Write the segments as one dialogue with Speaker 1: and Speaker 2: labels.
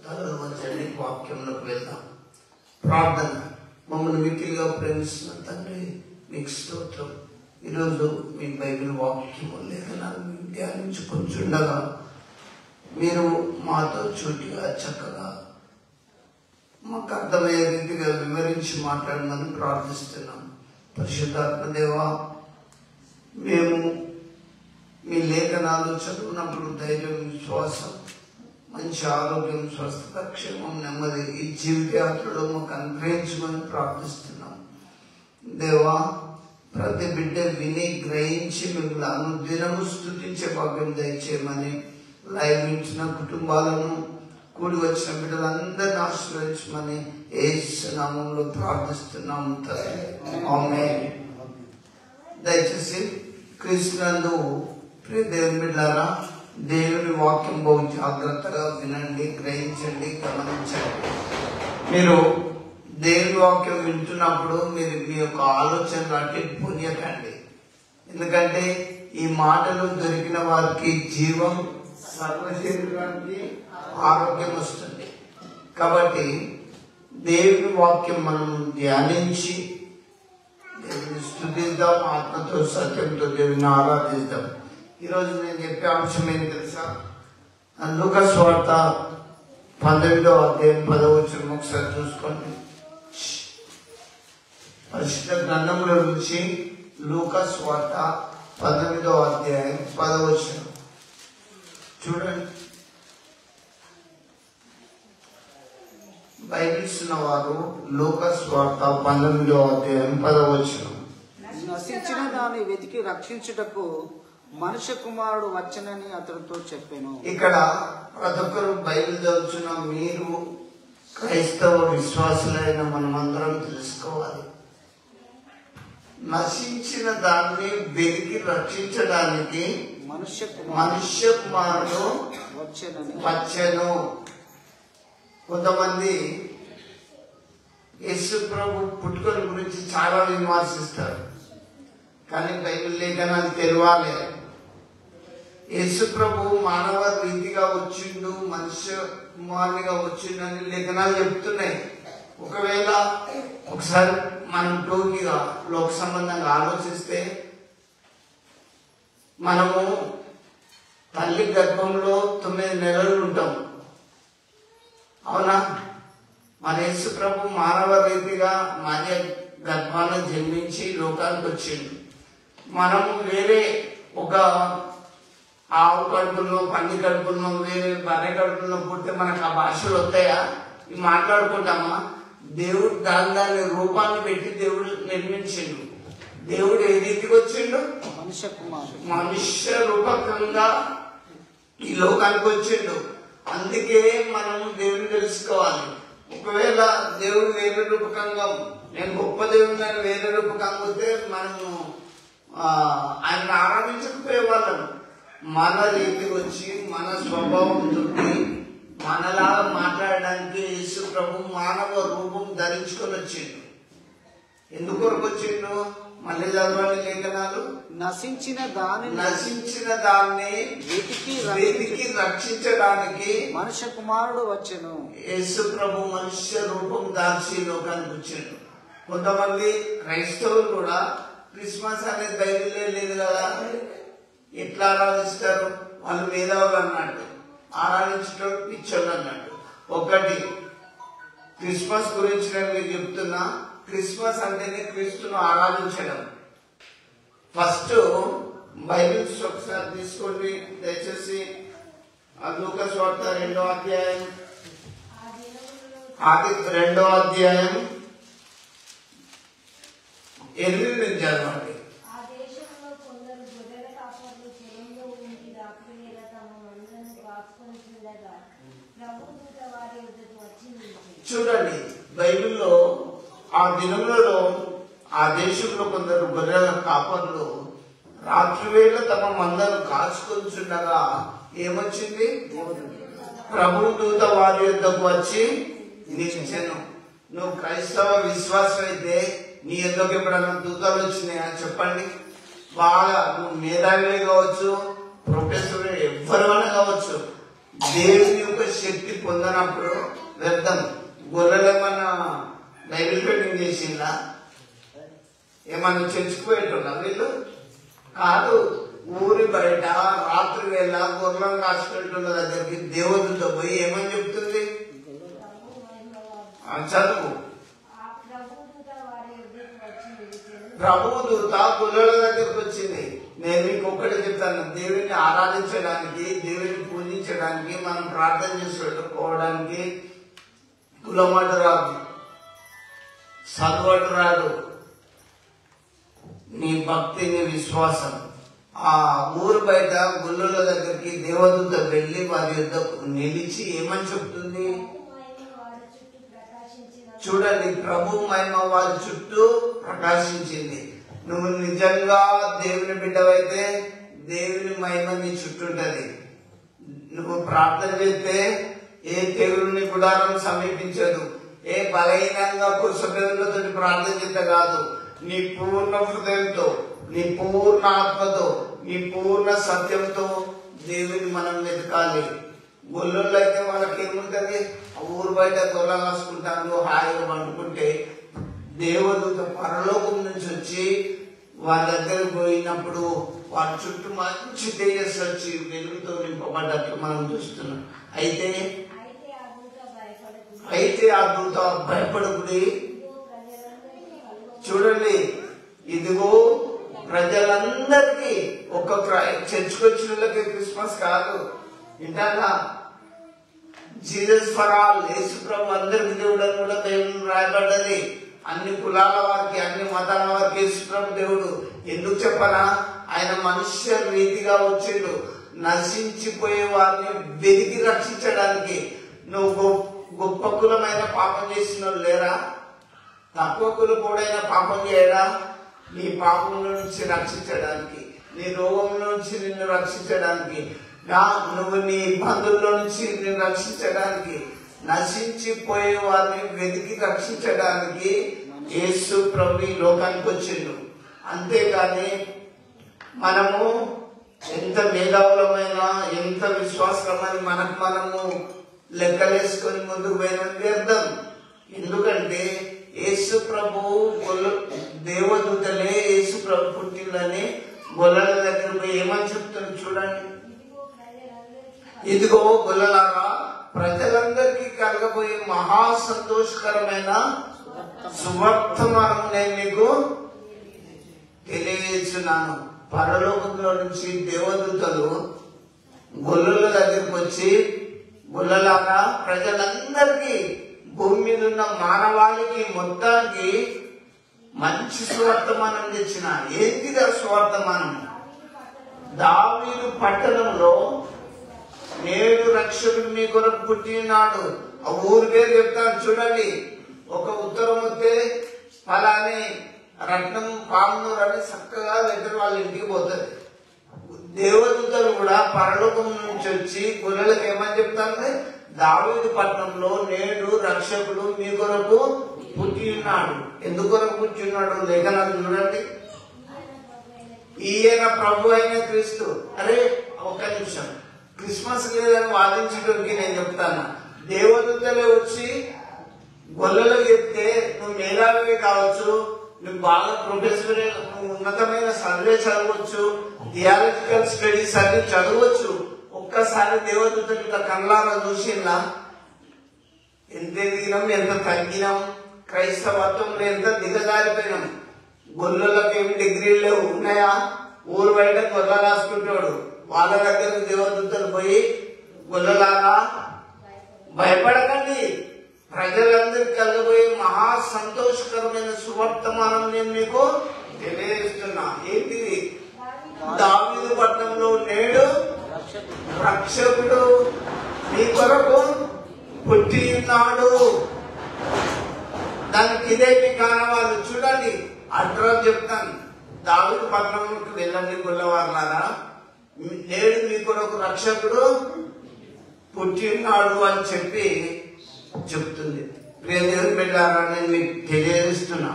Speaker 1: తలలు వంచండి, వాక్యంలోకి వెళ్దాం. ప్రార్థన. మమ్మల్ని మిక్కిలిగా ప్రేమిస్తున్న తండ్రి, మీకు స్తోత్రం. ఈరోజు మీ బైబిల్ వాక్యం లేఖనాన్ని ధ్యానించుకుంటుండగా మీరు మాతో చుట్టిగా చక్కగా మాకు అర్థమయ్యే రీతిగా వివరించి మాట్లాడమని ప్రార్థిస్తున్నాం. పరిశుద్ధాత్మ దేవా, మేము మీ లేఖనాలు చదువునప్పుడు ధైర్యం, విశ్వాసం, మంచి ఆరోగ్యం, స్వస్థత, క్షేమం, నెమ్మది ఈ జీవిత యాత్రలో మాకు అనుగ్రహించమని ప్రార్థిస్తున్నాం. దేవా, ప్రతి బిడ్డ విని గ్రహించి మిమ్మల్ని అనుదినము స్తుతించే భాగ్యం దయచేయమని, లైవ్ ఇచ్చిన కుటుంబాలను, కూడి వచ్చిన బిడ్డలందరినీ ఆశీర్వదించమని యేసు నామములో ప్రార్థిస్తున్నాము తండ్రి. ఆమేన్. దయచేసి క్రీస్తునందు ప్రియ దేవుని బిడ్డలారా, దేవుని వాక్యం బహు జాగ్రత్తగా వినండి, గ్రహించండి, గమనించండి. మీరు దేవుని వాక్యం వింటున్నప్పుడు మీరు మీ యొక్క ఆలోచనలు అట్టి పొందకండి. ఎందుకంటే ఈ మాటలు దొరికిన వారికి జీవం, సర్వశరీరానికి ఆరోగ్యం వస్తుంది. కాబట్టి దేవుని వాక్యం మనం ధ్యానించి దేవుని స్తుతిద్దాం, ఆత్మతో సత్యంతో దేవుని ఆరాధిద్దాం. ఈరోజు నేను చెప్పే అంశం ఏంటి తెలుసా? లూకా సువార్త 19వ అధ్యాయం 10వ వచనం ఒకసారి చూసుకోండి. పరిశుద్ధ గ్రంథంలో నుంచి లూకా సువార్త 19వ అధ్యాయం 10వ వచనం చూడండి. బైబిల్స్ ఉన్నవారు లూకా సువార్త 19వ అధ్యాయం 10వ వచనం.
Speaker 2: నశించిన దాన్ని వెతికి రక్షించుటకు మనుష్య కుమారుడు వచ్చనని అతడితో చెప్పాను.
Speaker 1: ఇక్కడ ప్రతి ఒక్కరు బైబిల్ చదువుతున్న మీరు క్రైస్తవ విశ్వాసులైన మనమందరం తెలుసుకోవాలి. నశించిన దాన్ని వెతికి రక్షించడానికి మనుష్య కుమారుడు వచ్చెను. కొంతమంది యేసు ప్రభు పుట్టుకల గురించి చాలా విమర్శిస్తారు, కానీ బైబిల్ లేఖనాలు తెలవాలి. యేసు ప్రభు మానవ రీతిగా వచ్చిండు, మనుష్య కుమారునిగా వచ్చిండని లేఖనాలు చెప్తున్నాయి. ఒకవేళ ఒకసారి మనం టోకీగా లోక సంబంధంగా ఆలోచిస్తే, మనము తల్లి గర్భంలో 9 నెలలు ఉంటాం, అవునా? మన యేసు ప్రభు మానవ రీతిగా మరియ గర్భాన జన్మించి లోకానికి వచ్చిండు. మనము వేరే ఒక ఆవు కడుపుల్లో, పంది కడుపుల్లో, వేరే బర్రె కడుపుల్లో పుడితే మనకు ఆ భాషలు వస్తాయా? ఇవి మాట్లాడుకుంటామా? దేవుడు దాని రూపాన్ని పెట్టి దేవుడు నిర్మించిండు. దేవుడు ఏ రీతికి వచ్చిండు? మనుష్య రూపకంగా ఈ లోకానికి వచ్చిండు. అందుకే మనం దేవుని తెలుసుకోవాలి. ఒకవేళ దేవుడు వేరే రూపకంగా, నేను గొప్ప దేవుని అని వేరే రూపకంగా వస్తే మనము ఆయన ఆరాధించకపోయే వాళ్ళం. మన రీతికి వచ్చి మన స్వభావం చుట్టి మనలా మాట్లాడడానికి యేసు ప్రభు మానవ రూపం ధరించుకొని వచ్చిండు. ఎందుకు వచ్చిండు? మళ్ళీ చదవండి లేఖనాలు.
Speaker 2: నశించిన
Speaker 1: దాన్ని వెతికి రక్షించడానికి
Speaker 2: మనుష్య కుమారుడు వచ్చెను.
Speaker 1: యేసు ప్రభు మనుష్య రూపం దాల్చి లోకానికి వచ్చాడు. కొంతమంది క్రైస్తవులు కూడా క్రిస్మస్ అనేది బైబిల్లో లేదు కదా, ఎట్లా ఆరాధిస్తారు? వాళ్ళు మేధావులు అన్నట్టు, ఆరాధించడం పిచ్చోళ్ళు అన్నట్టు. ఒకటి క్రిస్మస్ గురించి నేను మీకు చెప్తున్నా. క్రిస్మస్ అంటేనే క్రీస్తును ఆరాధించడం. ఫస్ట్ బైబిల్స్ ఒకసారి తీసుకోండి దయచేసి. లూకా సువార్త 2వ అధ్యాయం 8 నుంచి చదవండి. చూడండి, బైబిల్లో ఆ దినములలో ఆ దేశంలో కొందరు గొర్రెల కాపర్లు రాత్రి వేళ తమ మందను కాచుకొంచుండగా ఏమొచ్చింది? ప్రభు దూత వారి యొద్దకు వచ్చి నిలిచెను. నువ్వు క్రైస్తవ విశ్వాసం అయితే నీ యొద్దకు ఎప్పుడన్నా దూతలు వచ్చినాయా? చెప్పండి. బాగా నువ్వు మేధావి కావచ్చు, ప్రొఫెసర్, ఎవరైనా కావచ్చు, దేవుని యొక్క శక్తి పొందనప్పుడు వ్యర్థం. గొర్రెలు ఏమన్నా బైబిల్ పెట్టింగ్ చేసిందా? ఏమన్నా చచ్చిపోయేట్టున్నా వీళ్ళు? కాదు. ఊరి బయట రాత్రి వేళ గొర్రెలను కాసుకుంటున్న దగ్గరికి దేవదూత పోయి ఏమని చెప్తుంది? చదువు. ప్రభువు దూత గొర్రెల దగ్గరికి వచ్చింది. నేను మీకు ఒక్కటి చెప్తాను, దేవుని ఆరాధించడానికి, దేవుని పూజించడానికి, మనం ప్రార్థన చేసుకోవడానికి కులమాట రాదు, చదువటు రాదు, నీ భక్తి, నీ విశ్వాసం. ఆ ఊరు బయట గుళ్ళల దగ్గరికి దేవదూత వెళ్లి వారి యొద్దకు నిలిచి ఏమని చెప్తుంది? చూడండి, ప్రభు మహిమ వారి చుట్టూ ప్రకాశించింది. నువ్వు నిజంగా దేవుని బిడ్డవైతే దేవుని మహిమ నీ చుట్టూ ఉంటది. నువ్వు ప్రార్థన చేస్తే ఏ తెగులుని గుడారం సమీపించదు. ఏ బలహీనంగా కుసబెదులతో ప్రార్థన చేత కాదు, నీ పూర్ణ హృదయంతో, నీ పూర్ణ ఆత్మతో, నీ పూర్ణ సత్యంతో దేవుని మనం వెతకాలి. గొల్లల్లో అయితే వాళ్ళకి ఏముంటది? ఊరు బయట గొల్ల కాసుకుంటాను, హాయిగా పండుకుంటే దేవదూత పరలోకం నుంచి వచ్చి వాళ్ళ దగ్గరకు పోయినప్పుడు వాళ్ళ చుట్టూ మంచి తేజస్సు వచ్చి వెలుగుతో నింపబడ్డట్లు మనం చూస్తున్నాం. అయితే ఆ దూత భయపడకుడి. చూడండి, ఇదిగో ప్రజలందరికీ, ఒక్కొక్క చర్చకొచ్చిన వాళ్ళకి క్రిస్మస్ కాదు, వింటారా? జీసస్ ఫర్ ఆల్, యేసు ప్రభు అందరికి దేవుడు అని కూడా దేవుడు రాయబడ్డది. అన్ని కులాల వారికి, అన్ని మతాల వారికి యేసు ప్రభు దేవుడు. ఎందుకు చెప్పనా? ఆయన మనుష్య రీతిగా వచ్చిండు నశించిపోయే వారిని వెతికి రక్షించడానికి. నువ్వు గొప్ప కులమైన పాపం చేసిన వాళ్ళు లేరా? తక్కువ కులపోడైనా పాపం చేయడా? నీ పాపం నుంచి రక్షించడానికి, నీ రోగం నుంచి నిన్ను రక్షించడానికి, నువ్వు నీ బంధువుల నుంచి నిన్ను రక్షించడానికి, నశించిపోయే వారిని వెతికి రక్షించడానికి యేసు ప్రభు ఈ లోకానికి వచ్చిండు. అంతేకాని మనము ఎంత మేధావులమైనా, ఎంత విశ్వాసమైన మనము లెక్కలేసుకొని ముందుకు పోయిన వ్యర్థం. ఎందుకంటే యేసు ప్రభు దేవదూతలే యేసు ప్రభు పుట్టిందని గొల్లల దగ్గర పోయి ఏమని చెప్తుంది చూడండి. ఇదిగో గొల్లలారా, ప్రజలందరికీ కలగబోయే మహా సంతోషకరమైన సువర్తమానం నేను మీకు తెలియజేస్తున్నాను. పరలోకంలో నుంచి దేవదూతలు గొల్లల దగ్గరికి వచ్చి, గొల్లలారా, ప్రజలందరికీ, భూమి మీద ఉన్న మానవాళికి మొత్తానికి మంచి సువర్తమానం తెచ్చిన. ఏంటిది ఆ సువర్తమానం? దావీదు పట్టణంలో నేడు రక్షకుడు మీ కొరకు పుట్టినాడు. ఆ ఊరి పేరు చెప్తాను చూడండి. ఒక ఉత్తరం వస్తే ఫలాని రత్నం పామునూరు అని చక్కగా దగ్గర వాళ్ళ ఇంటికి పోతుంది. దేవదూతలు కూడా పరలోకం నుంచి వచ్చి గొర్రెలకు ఏమని చెప్తాను? దావీదు పట్టణంలో నేడు రక్షకుడు మీ కొరకు పుట్టి ఉన్నాడు. ఎందుకు కొరకు పుట్టి ఉన్నాడు? లేఖనాలు చూడండి. ఈయన ప్రభు అయిన క్రీస్తు. అరే ఒక్క నిమిషం, క్రిస్మస్ లేదని వాదించడానికి నేను చెప్తాను. దేవదూతలే వచ్చి గొల్లలకు చెప్తే నువ్వు మేధావి కావచ్చు, నువ్వు బాగా ప్రొఫెసర్, నువ్వు ఉన్నతమైన సర్వే చదవచ్చు, థియాలజికల్ స్టడీస్ అన్ని చదవచ్చు. ఒక్కసారి దేవదూతలు ఇట్లా కళ్ళారా చూసిందా? ఎంత ఎదిగినాం, ఎంత తగ్గినాం, క్రైస్తవత్వంలో ఎంత దిగజారిపోయినాం. గొల్లలకు ఏమి డిగ్రీలు లేవు, ఉన్నాయా? ఊరు బయట గొల్ల రాసుకుంటాడు. వాళ్ళ దగ్గరకు దేవదూతలు పోయి, గొల్లలారా భయపడకండి, ప్రజలందరికీ కలగబోయే మహా సంతోషకరమైన సువర్తమానం నేను మీకు తెలియజేస్తున్నా. ఏంటిది? దావీదు పట్టణంలో నేడు రక్షకుడు మీ కొరకు పుట్టి ఉన్నాడు. దానికి ఇదే మీ కారణాలు. చూడండి, అడ్రస్ చెప్తాను. దావీదు పట్టణంలోకి వెళ్ళండి గొల్లవారులారా, నేడు మీ కొరకు రక్షకుడు పుట్టి ఉన్నాడు అని చెప్పి చెప్తుంది. ప్రియ దేవుని బిడ్డలారా, నేను మీకు తెలియజేస్తున్నా.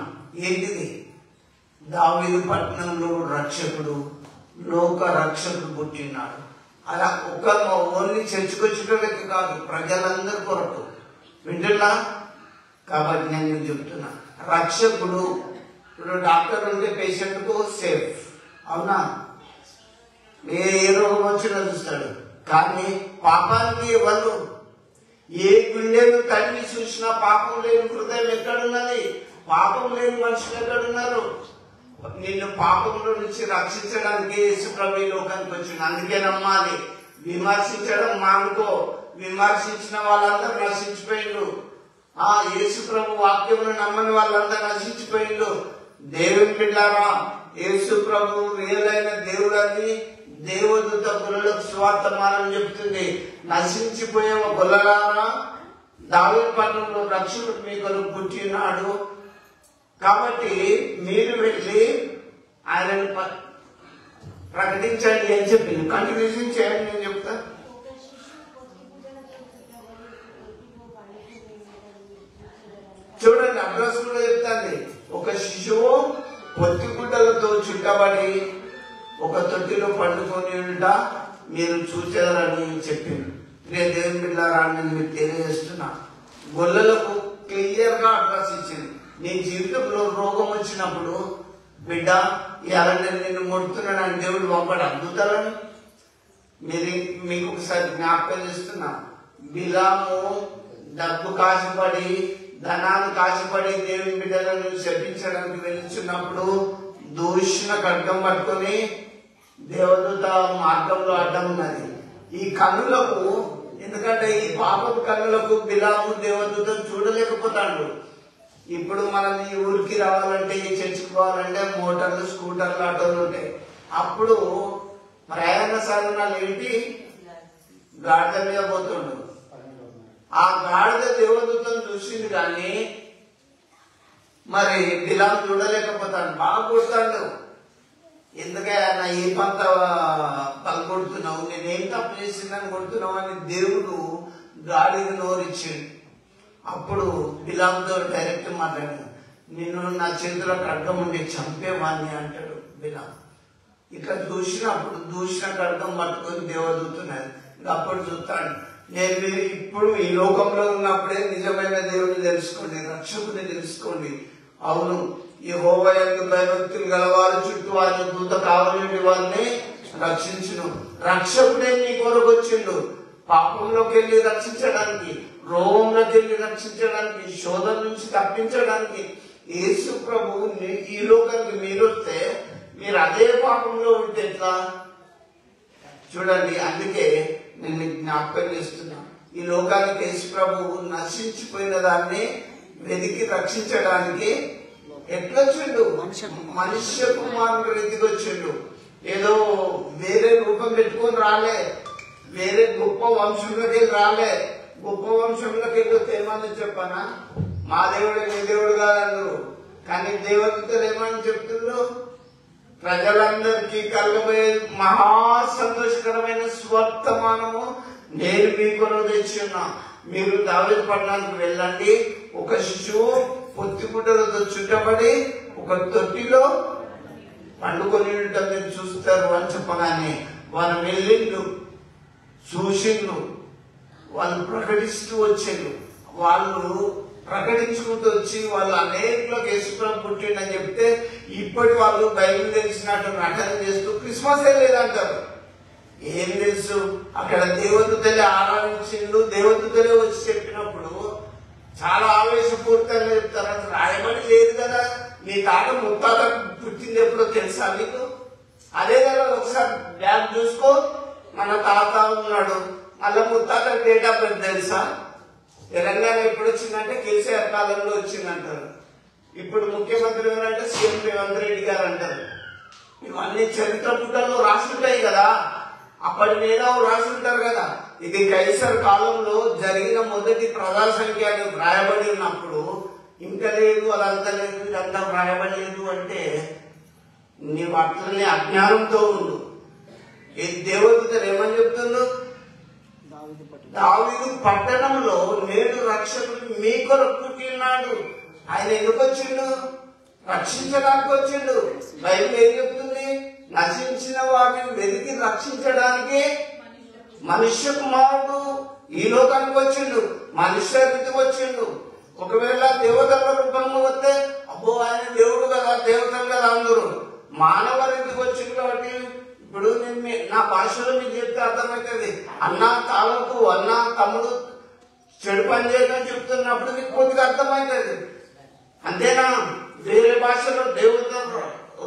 Speaker 1: ఏంటిది? దావీదు పట్టణంలో రక్షకుడు, లోక రక్షకుడు పుట్టినాడు. అలా ఒక ఓన్లీ చర్చకొచ్చేటోళ్ళకి కాదు, ప్రజలందరి కొరకు. వింటున్నా? కాబట్టి నేను మీకు చెప్తున్నా, రక్షకుడు. ఇప్పుడు డాక్టర్ ఉంటే పేషెంట్కు సేఫ్, అవునా? ఏ రోగం వచ్చినా చూస్తాడు. కానీ పాపానికి ఎవరు? ఏ గుండెను తల్లి చూసినా పాపం లేని హృదయం ఎక్కడున్నది? పాపం లేని మనుషులు ఎక్కడున్నారు? నిన్ను పాపంలో నుంచి రక్షించడానికి యేసు ప్రభు ఈ లోకానికి వచ్చింది. అందుకే నమ్మాలి. విమర్శించడం మానుకో. విమర్శించిన వాళ్ళందరూ నశించిపోయిండు. యేసు ప్రభు వాక్యమును నమ్మని వాళ్ళందరూ నశించిపోయిండు. దేవుని బిడ్డారా, యేసు ప్రభు రియలైన దేవుడని దేవదూత గొల్లలకు సువార్తమానం చెప్తుంది. నశించిపోయే గొల్లలారా, దావీదు పట్టణంలో రక్షకుడు మీ కొరకు పుట్టినాడు. కాబట్టి మీరు వెళ్ళి ఆయనను ప్రకటించండి అని చెప్పింది. కంటిన్యూషన్ చేయండి, నేను చెప్తా. చూడండి, అడ్రస్ కూడా చెప్తాంది. ఒక శిశువు పొత్తిగుడ్డలతో చుట్టబడి ఒక తొట్టిలో పండుకొని ఉంట మీరు చూచారని చెప్పింది. నేను దేవుని బిడ్డలారా, నేను మీకు తెలియజేస్తున్నా, గొల్లలకు క్లియర్ గా అడ్రస్ ఇచ్చింది. నీ జీవితంలో రోగం వచ్చినప్పుడు, బిడ్డ ఇవాళ నేను నిన్ను ముడుతున్నాను దేవుడు పంపడు అద్భుతాలను. మీకు ఒకసారి జ్ఞాపకం చేస్తున్నా, బిలాము డబ్బు కాశపడి, ధనాలు కాశపడి దేవుని బిడ్డలను శపించడానికి వెళ్తున్నప్పుడు దూషణ ఖడ్గం పట్టుకొని దేవదూత మార్గంలో అడ్డం ఉన్నది. ఈ కన్నులకు, ఎందుకంటే ఈ పాపపు కన్నులకు బిలాము దేవదూతను చూడలేకపోతాడు. ఇప్పుడు మనం ఈ ఊరికి రావాలంటే, ఈ చర్చికి పోవాలంటే మోటార్లు, స్కూటర్లు, ఆటోలు ఉంటాయి. అప్పుడు ప్రయాణ సాధనాలు ఏంటి? గాడిద మీద పోతుండు. ఆ గాడిద దేవదూతను చూసింది కానీ మరి బిలాము చూడలేకపోతాడు. బాగా కొడతాడు. ఎందుకన్నా ఈ పంత పలుకొడుతున్నావు, నేనేం తప్పు చేసిందని కొడుతున్నావు అని దేవుడు గాడిని నోరిచ్చిండు. అప్పుడు బిలాముతో డైరెక్ట్ మాట్లాడాడు, నిన్ను నా చేతిలో ఖడ్గం ఉండి చంపేవాణ్ణి అంటాడు బిలాం. ఇక చూసినప్పుడు దూషణ ఖడ్గం పట్టుకొని దేవదూతున్నది. అప్పుడు చూస్తాడు, నేను ఇప్పుడు ఈ లోకంలో ఉన్నప్పుడే నిజమైన దేవుని తెలుసుకోండి, రక్షకుని తెలుసుకోండి. అవును, యెహోవా యందు భయభక్తులు గలవారు చుట్టూ ఆయన దూత కావలి వారిని రక్షించును. రక్షకుడే నీ కొరకు వచ్చిండు. పాపంలోకి వెళ్ళి రక్షించడానికి, రోగంలోకి వెళ్ళి రక్షించడానికి, శోధన నుంచి తప్పించడానికి యేసు ప్రభు ఈ లోకానికి మీరు వస్తే మీరు అదే పాపంలో ఉంటే ఎట్లా? చూడండి, అందుకే నేను మీకు జ్ఞాపకం చేస్తున్నా, ఈ లోకానికి యేసు ప్రభు నశించిపోయిన దాన్ని వెతికి రక్షించడానికి ఎట్లొచ్చిండు? మనుష్య కుమారుడు వెతికి వచ్చిండు. ఏదో వేరే రూపం పెట్టుకొని రాలే, వేరే గొప్ప వంశంలోకి వెళ్ళి రాలే. గొప్ప వంశంలోకి వెళ్ళి ఏమని చెప్పానా? మా దేవుడే మీ దేవుడు కాదన్నారు. కానీ దేవతలు ఏమని చెప్తున్నారు? ప్రజలందరికీ కలగబోయే మహా సంతోషకరమైన స్వర్తమానము నేను మీ కొరకు తెచ్చి ఉన్నా. మీరు దావీదు పట్టణానికి వెళ్ళండి, ఒక శిశువు పొత్తిగుడ్డలతో చుట్టబడి ఒక తొట్టిలో పండుకొని ఉంటాం మీరు చూస్తారు అని చెప్పగానే వాళ్ళు వెళ్ళిండు, చూసిండు, వాళ్ళు ప్రకటిస్తూ వచ్చిండు. వాళ్ళు ప్రకటించుకుంటూ వచ్చి వాళ్ళు అనేకలోకి యేసుప్రభు పుట్టిండని చెప్తే ఇప్పటి వాళ్ళు బైబిల్ తెలిసినట్టు నటన చేస్తూ క్రిస్మస్ లేదంటారు. ఏం తెలుసు? అక్కడ దేవదూతలే ఆరాధించిండు, దేవదూతలే వచ్చి చెప్పినప్పుడు చాలా ఆవేశపూరితంగా చెప్తారు. అది రాయబడి లేదు కదా. నీ తాత ముత్తాత పుట్టింది ఎప్పుడో తెలుసా నీకు? అదే కదా, ఒకసారి బ్యాగ్ చూసుకో, మన తాత ఉన్నాడు, మళ్ళీ ముత్తాత డేట్ ఆఫ్ బర్త్ తెలుసా? తెలంగాణ ఎప్పుడు వచ్చిందంటే కేసీఆర్ కాలంలో వచ్చిందంటారు. ఇప్పుడు ముఖ్యమంత్రి ఎవరంటే సీఎం రేవంత్ రెడ్డి గారు అంటారు. ఇవన్నీ చరిత్ర పుటల్లో రాసుంటాయి కదా, అప్పటి మేధావులు రాసుంటారు కదా. ఇది కైసర్ కాలంలో జరిగిన మొదటి ప్రజా సంఖ్య అని వ్రాయబడి ఉన్నప్పుడు ఇంకా లేదు, అదంతా లేదు, ఇదంతా వ్రాయబడలేదు అంటే నీవు అట్లనే అజ్ఞానంతో ఉండు. ఈ దేవదూతలు ఏమని చెప్తున్నారు? దావీదు పట్టణంలో నేడు రక్షకుడు మీ కొరకు పుట్టినాడు. ఆయన ఎందుకు వచ్చిండు? రక్షించడానికి వచ్చిండు. బైబిల్ ఏం చెప్తుంది? నశించిన వాటిని వెతికి రక్షించడానికి మనుష్య కుమారుడు ఈ లోకానికి వచ్చిండు, మనుష్య రీతికి వచ్చిండు. ఒకవేళ దేవతల రూపంలో వస్తే అబ్బో ఆయన దేవుడు కదా, దేవతలు కదా అందరూ. మానవ రీతికి వచ్చింది కాబట్టి ఇప్పుడు నేను నా భాషలో మీకు చెప్తే అర్థమవుతుంది. అన్న తాలూకు అన్న తమ్ముడు చెడు పని చేయడం చెప్తున్నప్పుడు మీకు కొద్దిగా అర్థమవుతుంది. అంతేనా? వేరే భాషలో దేవత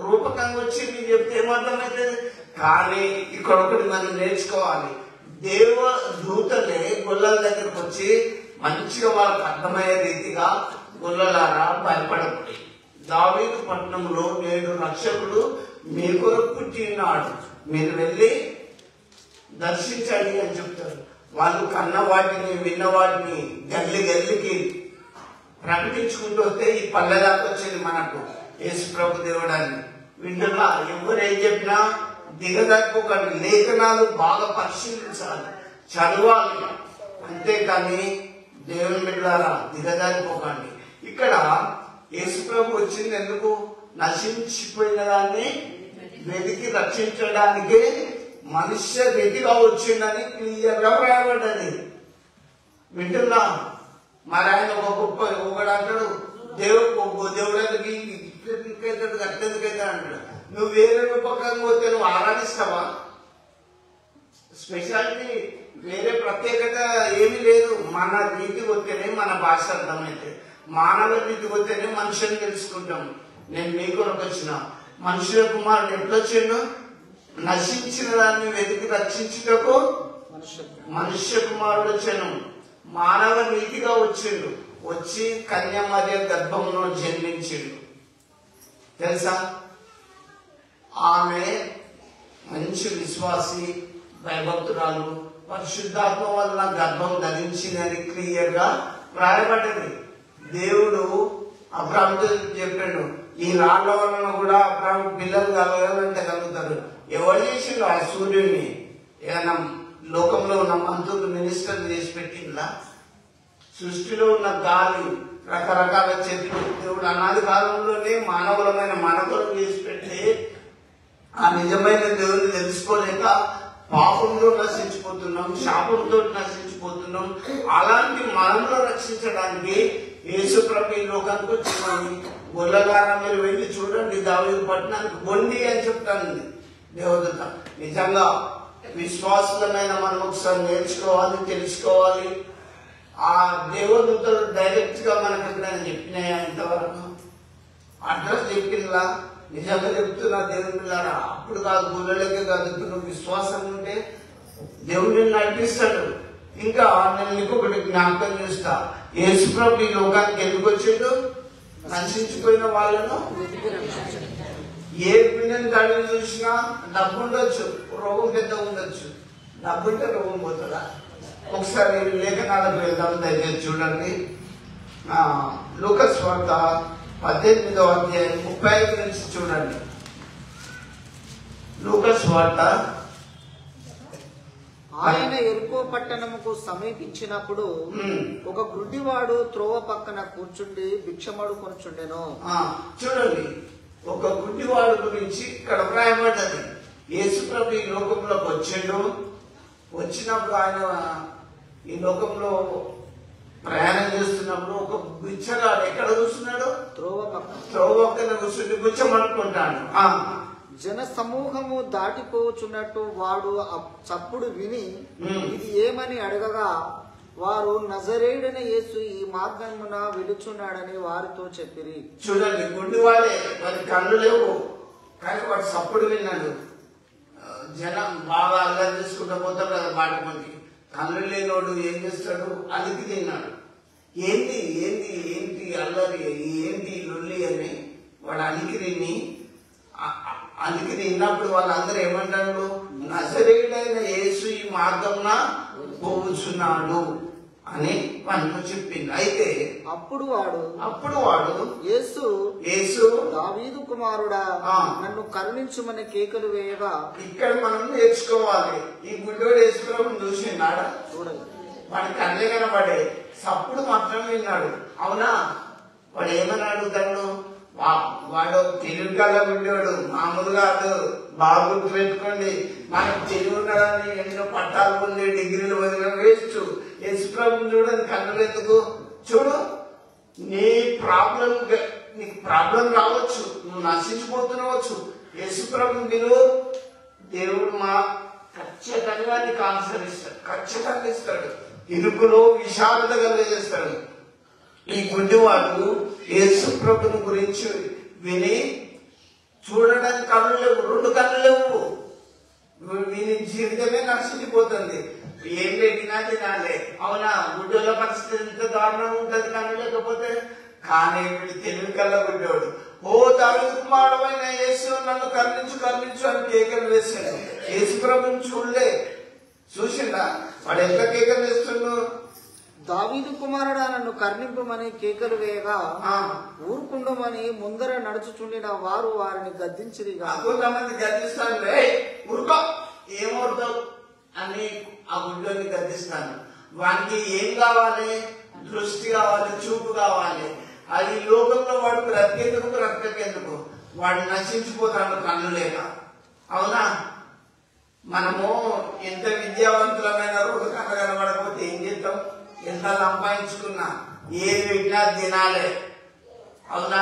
Speaker 1: రూపకంగా వచ్చి మీకు చెప్తే ఏమర్థమవుతుంది? కానీ ఇక్కడ ఒకటి మనం నేర్చుకోవాలి. దేవ దూతలే గొల్లల దగ్గరకు వచ్చి మంచిగా వాళ్ళకి అర్థమయ్యే రీతిగా గొల్లలారా భయపడకూడదు. దావీదు పట్టణంలో నేడు రక్షకుడు మీ కొరకు పుట్టినాడు, మీరు వెళ్ళి దర్శించండి అని చెప్తారు. వాళ్ళు కన్న వాటిని విన్న వాటిని గల్లి గల్లికి ప్రకటించుకుంటూ వస్తే ఈ పల్లె దాకా వచ్చింది మనకు యేసు ప్రభు దేవుడాన్ని. వింటున్నా ఎవరేం చెప్పినా దిగదక్కుకండి. లేఖనాలు బాగా పరిశీలించాలి, చదవాలి. అంతేకాని దేవుని బిడ్డలారా దిగదారిపోకండి. ఇక్కడ యేసు ప్రభు వచ్చింది ఎందుకు? నశించిపోయిన దాన్ని వెతికి రక్షించడానికి మనుష్య రీతిగా వచ్చిందని క్లియర్ గా రాయబడ్డది. వింటున్నా? మరి ఆయన ఒక గొప్ప ఒకడు అంటాడు, దేవుడికి ఇట్లెందుకైతాడు అట్లెందుకైతే అంటాడు. నువ్వు వేరే రూపకంగా పోతే నువ్వు ఆరాధిస్తావా? స్పెషాలిటీ వేరే ప్రత్యేకత ఏమీ లేదు. మన రీతికి వస్తేనే మన భాష అర్థమైతే, మానవ రీతికి వస్తేనే మనుషుని తెలుసుకుంటాం. నేను మీ కొరకు వచ్చిన మనుషుల కుమారుడు ఎట్లొచ్చిండు? నశించిన దాన్ని వెతికి రక్షించుటకు మనుష్య కుమారుడు వచ్చాను. మానవ నీతిగా వచ్చిండు, వచ్చి కన్యమర్య గర్భంలో జన్మించిండు. తెలుసా? ఆమె మంచి విశ్వాసి, భయభక్తురాలు, పరిశుద్ధాత్మ వల్ల గర్భం ధరించిందని క్లియర్ గా రాయబడ్డది. దేవుడు అబ్రాహాముతో చెప్పాడు, ఈ రాళ్ల వలన కూడా అబ్రాహాము పిల్లలు కలగాలంటే కలుగుతారు. ఎవరు చేసిండు ఆ సూర్యుడిని? ఏదైనా లోకంలో ఉన్న మంత్రులు మినిస్టర్ చేసి పెట్టిందా? సృష్టిలో ఉన్న గాలి, రకరకాల చెట్లు దేవుడు అనాది కాలంలోనే మానవులమైన మనకులను చేసి పెట్టి ఆ నిజమైన దేవుడిని తెలుసుకోలేక పాపంలో నశించిపోతున్నాం, శాపంతో నశించిపోతున్నాం. అలాంటి మనలో రక్షించడానికి యేసు ప్రభు ఈ లోకానికి వచ్చిందని గొల్లగారా మీరు వెళ్ళి చూడండి. దావీదు పట్టణానికి బొండి అని చెప్తాను దేవదూత. నిజంగా విశ్వాసులమైన మనం ఒకసారి నేర్చుకోవాలి, తెలుసుకోవాలి. ఆ దేవదూతలు డైరెక్ట్ గా మనకు ఎప్పుడైనా చెప్పినాయా? ఇంతవరకు అడ్రస్ చెప్పిందా? నిజంగా చెప్తున్నా దేవుని పిల్లారా, అప్పుడు కాదు గుళ్ళకే కాదు, నువ్వు విశ్వాసం ఉంటే దేవుడు నడిపిస్తాడు. ఇంకా నేను నీకు ఒకటి జ్ఞాపకం చేస్తా. యేసు ప్రభు ఈ లోకానికి ఎందుకు వచ్చాడు? నశించిపోయిన వాళ్ళను ఏ పిల్లని గాడిని చూసినా డబ్బు ఉండొచ్చు, రోగం పెద్ద ఉండొచ్చు. డబ్బు ఉంటే రోగం పోతుందా? ఒకసారి లేఖనాలకు వెళ్దాం, దయచేసి చూడండి. లూకాసు వార్త 18వ అధ్యాయం 35 నుంచి చూడండి. లూకాసు వార్త.
Speaker 2: ఆయన ఎరుకో పట్టణముకు సమీపించినప్పుడు ఒక గుడ్డివాడు త్రోవ పక్కన కూర్చుండి భిక్షమడుకొనుచుండెను.
Speaker 1: చూడండి, ఒక గుడ్డివాడు గురించి ఇక్కడ వ్రాయబడ్డది. యేసు ప్రభు ఈ లోకంలోకి వచ్చిండు. వచ్చినప్పుడు ఆయన ఈ లోకంలో ప్రయాణం చేస్తున్నప్పుడు ఒక బిచ్చగాడు ఎక్కడ కూర్చున్నాడు? త్రోవ పక్కన కూర్చుండి బిచ్చమడుకుంటాడు.
Speaker 2: జన సమూహము దాటిపోచున్నట్టు వాడు చప్పుడు విని ఇది ఏమని అడగగా వారు నజరేయుడైన యేసు ఈ మార్గమున వెలుచున్నాడని వారితో చెప్పిరి.
Speaker 1: చూడండి, గుడ్డివాడే, వారి కళ్ళు లేవు కానీ వాడు చప్పుడు విన్నాడు. జనం బాగా అల్లరి చేసుకుంటూ పోతాడు కదా వాటి మంది. కళ్ళు లేనోడు ఏం చేస్తాడు? అలికి తిన్నాడు. ఏంటి ఏంటి ఏంటి అల్లరి, ఏంటి లొల్లి అని వాడు అలికి తిని అందుకే తిన్నప్పుడు వాళ్ళందరూ ఏమంటారు? నజరేయుడైన యేసు ఈ మార్గంన పోవుచున్నాడు అని మనకు చెప్పింది. అయితే అప్పుడు వాడు యేసు
Speaker 2: దావీదు కుమారుడా నన్ను కరుణించుమని కేకలు వేయగా,
Speaker 1: ఇక్కడ మనం నేర్చుకోవాలి. ఈ గుడ్డోడు యేసు ప్రభువుని చూసినాడా?
Speaker 2: చూడండి,
Speaker 1: వాడి కళ్ళే కనబడే, సప్పుడు మాత్రం విన్నాడు. అవునా? వాడు ఏమని అడుగుతాడు? వాడు తెలుగు కల్లా ఉండేవాడు, మామూలు కాదు. బాగా గుర్తు పెట్టుకోండి. మనకు తెలుగు ఉండడానికి ఎన్నో పట్టాలు పొంది డిగ్రీలు పొందిన వేస్ట్. యేసుప్రభుని చూడండి, కన్నులు ఎందుకు చూడు. నీకు ప్రాబ్లం రావచ్చు, నువ్వు నశించిపోతున్నావచ్చు. యేసుప్రభుని విలువ దేవుడు ఖచ్చితంగా నీకు ఆన్సర్ ఇస్తాడు, ఖచ్చితంగా ఇస్తాడు. ఇరుకులో విశాలత కలిగజేస్తాడు. ఈ గుడ్డివాడు యేసుప్రభుని గురించి విని చూడడానికి కళ్ళు లేవు, 2 కళ్ళు లేవు. వీని జీవితమే నశించిపోతుంది. ఏం పెట్టినా తినాలి. అవునా? గుడ్డల పరిస్థితి ఎంత దారుణంగా ఉంటుంది కళ్ళు లేకపోతే. కానీ వీడు తెలివి కల్లా గుడ్డేవాడు. ఓ దావీదు కుమారుడైన యేసు, నన్ను కరుణించు కరుణించు అని కేకలు వేసాడు. యేసుప్రభుని చూసిందా? వాడు ఎంత కేకలు వేస్తున్నాడు?
Speaker 2: దావీదు కుమారుడా నన్ను కర్ణింపమని కేకలు వేయగా ఊరుకుండమని ముందర నడుచుచుండిన వారు వారిని గద్దించిరి.
Speaker 1: కొంతమంది గద్దిస్తాను, ఊరుకో ఏమవుతావు అని ఆ గుడ్డోని గద్దిస్తాను. వానికి ఏం కావాలి? దృష్టి కావాలి, చూపు కావాలి. అది లోకంలో వాడు బ్రతికేందుకు వాడు నశించిపోతాడు కళ్ళు లేక. అవునా? మనము ఎంత విద్యావంతులమైన రోడ్డు కనబడకపోతే ఏం చేద్దాం? ఎంత సంపాదించుకున్నా ఏది పెట్టినా తినాలే. అవునా?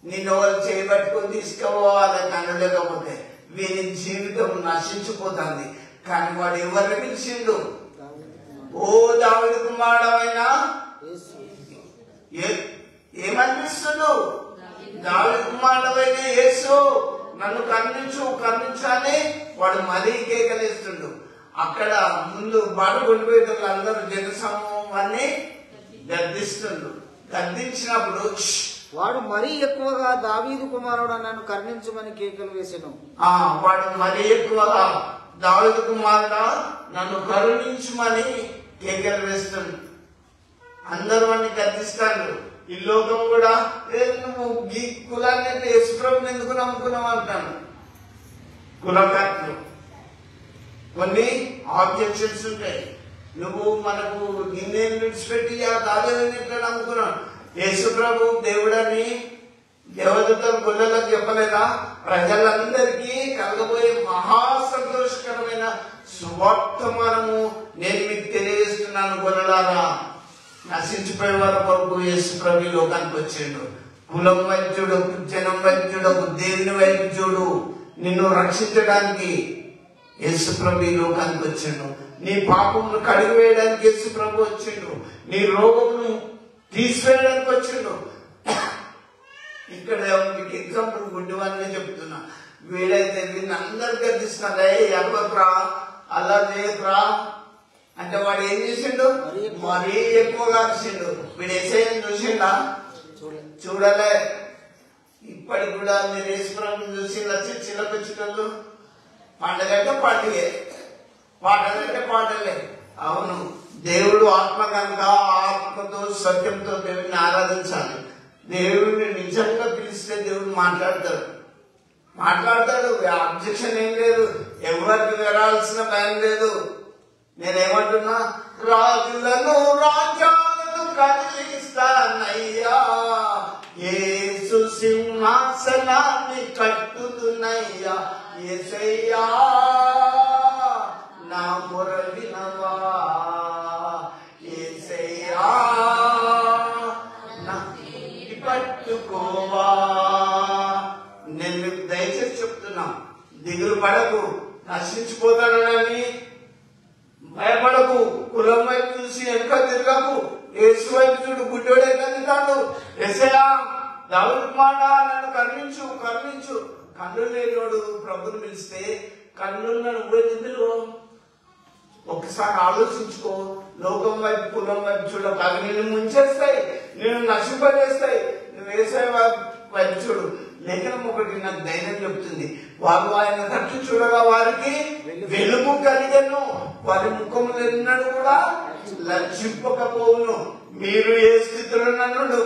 Speaker 1: నిన్ను ఎవరు చేయబట్టుకుని తీసుకుపోవాలి కన్ను లేకపోతే. వీని జీవితం నశించిపోతుంది. కానీ వాడు ఎవరిని పిలిచిండు? ఓ దావీదు కుమారుడైన ఏమనిపిస్తుండు? దావీదు కుమారుడైన యేసు, నన్ను కరుణించాలని వాడు మరీ కేకలేస్తుండు. అక్కడ ముందు బాట కొనిపోయేటప్పుడు అందరూ జనసమూహం అన్ని గద్దిస్తుండు. గద్దించినప్పుడు
Speaker 2: వాడు మరీ ఎక్కువగా దావీదు కుమారుడు నన్ను కరుణించమని కేకలు వేసాను.
Speaker 1: వాడు మరీ ఎక్కువగా దావీదు కుమారుడా నన్ను కరుణించమని కేకలు వేస్తుండు. అందరూ అన్ని గద్దిస్తాడు. ఈ లోకం కూడా నువ్వు ఈ కులాన్ని యేసుప్రభుని ఎందుకు నమ్ముకున్నావు అంటాను. కులకర్తలు కొన్ని ఆబ్జెక్షన్స్ ఉంటాయి. నువ్వు మనకు నిన్నేళ్ళు విడిచిపెట్టి ఆ దాదాపు ఎట్లా నమ్ముకున్నావు? యేసుప్రభు దేవుడని దేవదూతలు గొల్లలకు చెప్పలేదా? ప్రజలందరికీ కలగబోయే మహా సంతోషకరమైన సువర్తమానము నేను మీకు తెలియజేస్తున్నాను. గొల్లలారా, నశించిపోయే వారి కొరకు యేసుప్రభు లోకానికి వచ్చిండు. కులం వైద్యుడు, జనం వైద్యుడు, దేవుని వైద్యుడు. నిన్ను రక్షించడానికి యేసుప్రభు లోకానికి వచ్చిండు. నీ పాపమును కడిగివేయడానికి యేసుప్రభు వచ్చిండు. నీ రోగమును తీసివేయడానికి వచ్చిండు. ఇక్కడ మీకు ఎగ్జాంపుల్ గుడ్డివాళ్ళనే చెప్తున్నా. వీడైతే వీడిని అందరు గద్దిస్తున్నారే, ఎడవకురా, అలా చేయకురా అంటే వాడు ఏం చేసిండు? మరీ ఎక్కువగా అరిసిండు. వీడు ఏసైని చూసిండా? చూడలే. ఇప్పటికి కూడా మీరు యేసుప్రభుని చూసి చర్చిలకు వచ్చినట్లు పండగ అంటే పండుగే, పాటలంటే పాటలే. అవును, దేవుడు ఆత్మ కనుక ఆత్మతో సత్యంతో దేవుడిని ఆరాధించాలి. దేవుడిని నిజంగా పిలిస్తే దేవుడు మాట్లాడతాడు. అబ్జెక్షన్ ఏం లేదు. ఎవరికి వెళ్ళాల్సిన భయం లేదు. నేనేమంటున్నా? రాజులను రాజ్యాలను కదిలిస్తానయ్యా, యేసు సింహాసనాన్ని కట్టుతున్నయ్యా. యేసయ్యా నా మొర వినవా, యేసయ్యా నా పట్టుకోవా. నేను మీకు దయచేసి చెప్తున్నా, దిగులు పడకు, నశించిపోతానని భయపడకు. కులం వైపు చూసి వెనుక తిరగకు. యేసు వైపు చూడు. గుడ్డోడే కదుతాడు. యేసయ్యా దావీదు కుమారుడా నన్ను కరుణించు. కన్ను లేనివాడు ప్రభుని పిలిస్తే కన్నున్న నువ్వే నిధులు. ఒకసారి ఆలోచించుకో. లోకం వైపు కులం వైపు చూడక అవి నిన్ను ముంచేస్తాయి, నిన్ను నశింపజేస్తాయి. నువ్వు యేసయ్య వైపు చూడు. లేఖనం ఒకటి నాకు ధైర్యం చెప్తుంది. వారు ఆయన తట్టు చూడగా వారికి వెలుగు కలిగను, వారి ముఖములు ఎన్నడూ కూడా లజ్జింపకపోవును. మీరు ఏ స్థితిలో నన్నుడు,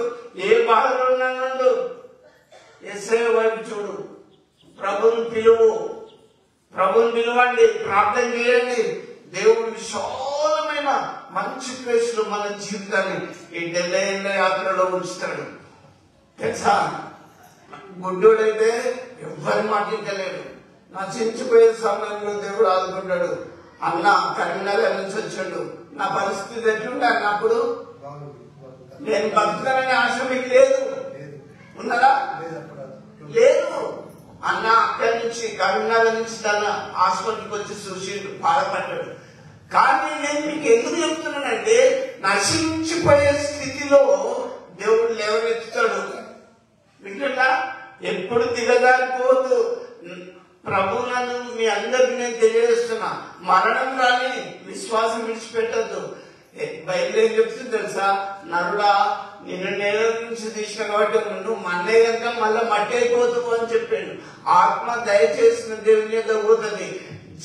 Speaker 1: ఏ బాధలో నన్నుడు, యేసయ్య వైపు చూడు. ప్రభుని పిలువండి, ప్రార్థన చేయండి. దేవుడు విశాలమైన మంచి ప్లేస్ లో మన జీవితాన్ని ఈ 70 ఏళ్ల యాత్రలో ఉంచుతాడు. తెలుసా? గుడ్డోడైతే ఎవ్వరి మాట ఇంటలేడు. నశించిపోయే సమయంలో దేవుడు ఆదుకుంటాడు. అన్న కరీంనగర్ నుంచి వచ్చాడు, నా పరిస్థితి ఎట్లుంటే అన్నప్పుడు నేను బతుకుతాననే ఆశ మీకు లేదు, ఉన్నదా? లేదు. అన్న అక్కడి నుంచి కరీంనగర్ నుంచి తన హాస్పిటల్కి వచ్చి చూసిండు, బాధపడ్డాడు. కానీ నేను మీకు ఎందుకు చెప్తున్నానంటే, నశించిపోయే స్థితిలో దేవుడు లేవనెత్తుతాడు. వింటున్నా? ఎప్పుడు దిగజారిపోవద్దు. ప్రభువులను మీ అందరికి నేను తెలియజేస్తున్నా, మరణం రాని విశ్వాసం విడిచిపెట్టద్దు. బైబిల్ ఏం చెప్తుంది తెలుసా? నరుడా, నిన్ను నేల నుంచి తీసిన కాబట్టి నువ్వు మన్నే కనుక మళ్ళీ మట్టి అయిపోతావు అని చెప్పాడు. ఆత్మ దయచేసిన దేవుని యొక్క పోతుంది.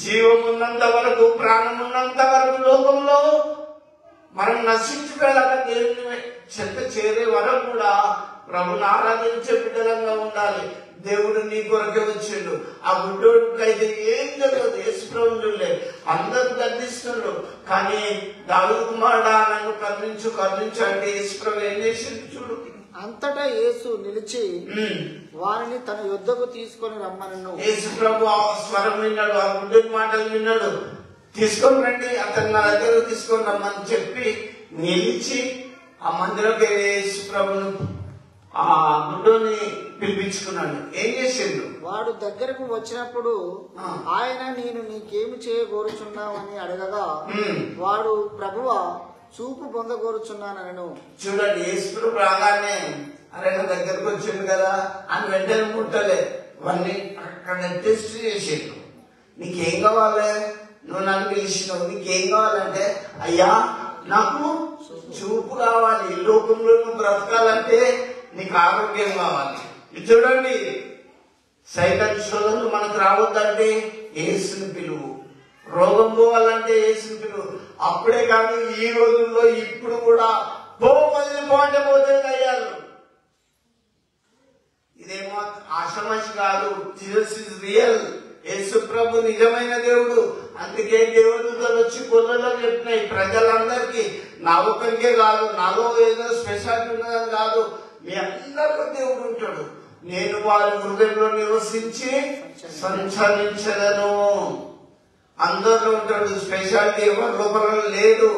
Speaker 1: జీవం ఉన్నంత వరకు, ప్రాణం ఉన్నంత వరకు లోకంలో మనం నశించిపోయేలాగా దేవుని చెంత చేరే వరకు కూడా ప్రభుని ఆరాధించే బిడ్డలంగా ఉండాలి. దేవుడు నీ కొరకే వచ్చిండు. ఆ గుడ్డోడికి అయితే ఏం తెలియదు, యేసు ప్రభువులే అందరూ గర్దిస్తున్నారు. కానీ దావీదు కుమారుడా నన్ను కరుణించు కరుణించు అంటే యేసు ప్రభు ఏం చేసిండు చూడు.
Speaker 2: అంతటా యేసు నిలిచి వారిని తన యొద్దకు తీసుకొని రమ్మనను.
Speaker 1: యేసు ప్రభు ఆ స్వరం విన్నాడు, ఆ గుడ్డోడి మాటలు విన్నాడు. తీసుకొని రండి, అతను నా దగ్గర తీసుకొని రమ్మని చెప్పి నిలిచి ఆ మందిరంకి యేసు ప్రభును ఆ గుడ్డోని పిలిపించుకున్నాడు. ఏం చేసిండు?
Speaker 2: వాడు దగ్గరకు వచ్చినప్పుడు ఆయన నేను నీకేమి చేయగోరుచున్నావని అడగగా వాడు ప్రభువా చూపు పొందగోరుచున్నానను.
Speaker 1: చూడండి, యేసు ప్రభు రాగానే అరే నా దగ్గరకు వచ్చిండు కదా అని వెంటనే ముట్టలే. అవన్నీ అక్కడ టెస్ట్ చేసిండు. నీకేం కావాలి? నువ్వు నన్ను పిలిచినావు, నీకేం కావాలంటే అయ్యా నాకు చూపు కావాలి, లోకంలో నువ్వు బ్రతకాలంటే నీకు ఆరోగ్యం కావాలి. చూడండి, సైతాన్ శోధనలు మనకు రావద్దంటే యేసుని పిలువు, రోగం పోవాలంటే యేసుని పిలువు. అప్పుడే కాదు, ఈ రోజుల్లో ఇప్పుడు కూడా పోతే అయ్యారు. ఇదేమో ఆషమాషి కాదు, జీసస్ ఇస్ రియల్. యేసు ప్రభు నిజమైన దేవుడు. అందుకే దేవదూతలు వచ్చి కొల్లలో చెప్పినాయి ప్రజలందరికీ, నా ఒక్కరికే కాదు, నాలో ఏదో స్పెషాలిటీ ఉన్నదని కాదు, మీ అందరికీ దేవుడు ఉంటాడు. నేను వారి హృదయంలో నివసించి సంచరించదను. అందరిలో ఉంటాడు. స్పెషాలిటీ ఎవరి లోపల లేదు.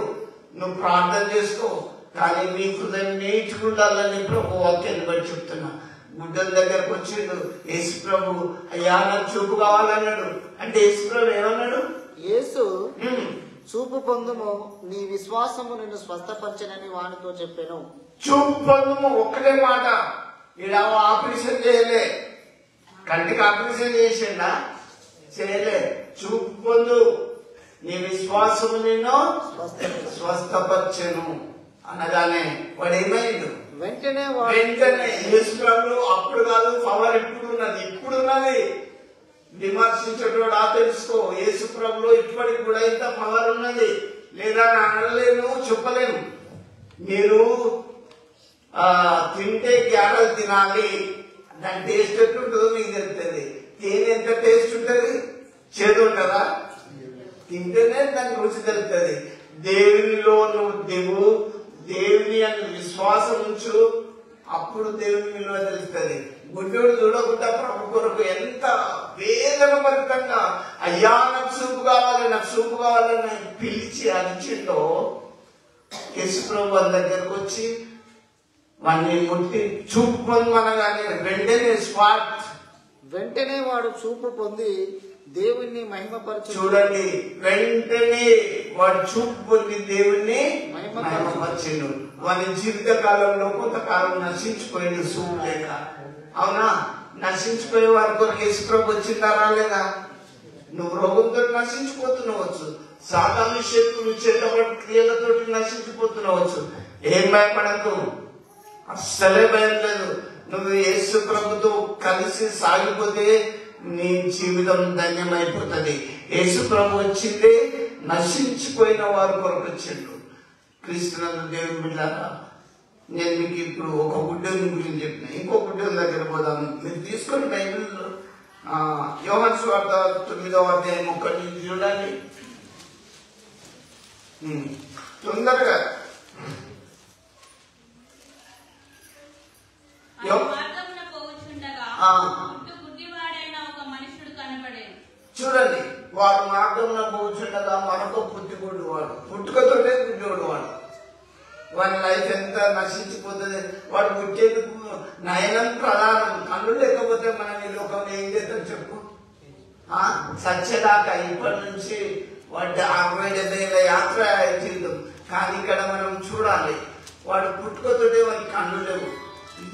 Speaker 1: నువ్వు ప్రార్థన చేసుకో, కానీ మీ హృదయం నేర్చుకుంటాలని ప్రభు వాక్యాన్ని బట్టి చెప్తున్నా. గుడ్డల దగ్గరకు వచ్చిండు యేసు ప్రభు, అయ్యా నాకు చూపు కావాలన్నాడు. అంటే యేసు ప్రభు ఏమన్నాడు?
Speaker 2: యేసు చూపు పొందుము, నీ విశ్వాసము నిన్ను స్వస్థపరచనని వానితో చెప్పాను.
Speaker 1: చూపు పొందుము ఒక్కటే మాట. ఇలా ఆపరేషన్ చేయలే, కంటికి ఆపరేషన్ చేసిండా? చేయలే. చూపు పొందు, నీ విశ్వాసము నిన్ను స్వస్థపరచను అనగానే వాడు ఏమైండు?
Speaker 2: వెంటనే
Speaker 1: యేసు ప్రభు అప్పుడు కాదు, పవర్ ఇప్పుడు ఉన్నది, ఇప్పుడు ఉన్నది. విమర్శించేటోడా తెలుసుకో, యేసు ప్రభులో ఇప్పటికి కూడా ఇంత పవర్ ఉన్నది. లేదా అనలేను, చెప్పలేను. మీరు తింటే గ్యారెలు తినాలి, దాని టేస్ట్ ఎట్లుంటుందో మీకు తెలుస్తుంది. తేనె ఎంత టేస్ట్ ఉంటుంది? చేదు ఉంటుందా? తింటేనే దాని రుచి తెలుస్తుంది. దేవునిలో నువ్వు దిగు, దేవుని అని విశ్వాసం ఉంచు, అప్పుడు దేవుని విలువ తెలుస్తుంది. గుడ్డోడు చూడకుండా ప్రభు కొరకు ఎంత వేదన భరితంగా అయ్యా నాకు చూపు కావాలి, నాకు చూపు కావాలని పిలిచి అరిచిండో, యేసు ప్రభు దగ్గరకు వచ్చి వాడిని ముట్టి చూపు పొందమనగానే
Speaker 2: వెంటనే వాడు చూపు పొంది దేవుణ్ణి మహిమపరచు.
Speaker 1: చూడండి, వెంటనే వాడు చూపు పొంది దేవుణ్ణి మహిమపరిచిండు. వాని జీవిత కాలంలో కొంతకాలం నశించిపోయింది చూపు లేక. అవునా? నశించిపోయే వారి కొరకు యేసు ప్రభు వచ్చిందా రాలేదా? నువ్వు రోగంతో నశించిపోతున్నావచ్చు, సాతాను శక్తులు చేతబడి క్రియలతో నశించిపోతున్నావచ్చు. ఏం భయపడకు, అస్సలే భయం లేదు. నువ్వు యేసు ప్రభుతో కలిసి సాగిపోతే నీ జీవితం ధన్యమైపోతుంది. యేసు ప్రభు వచ్చింది నశించిపోయిన వారి కొరకు వచ్చిండు. క్రీస్తునందు దేవుని బిడ్డలారా, నేను మీకు ఇప్పుడు ఒక గుడ్డని గురించి చెప్పిన, ఇంకో గుడ్డని దగ్గర పోదాం. మీరు తీసుకొని బైబిల్లో యోహాను సువార్త 9వ అధ్యాయం 1 నుంచి చూడండి తొందరగా. వాడి లైఫ్ ఎంత నశించిపోతుంది. వాడు పుట్టేందుకు నయనం ప్రధానం. కళ్ళు లేకపోతే మనం ఈ లోకంలో ఏం చేద్దాం చెప్పు? సత్యదాకా ఇప్పటి నుంచి వాడి 60-70 ఏళ్ళ యాత్ర జీవితం. కానీ ఇక్కడ మనం చూడాలి, వాడు పుట్టుకతోటే వాడికి కళ్ళు లేవు.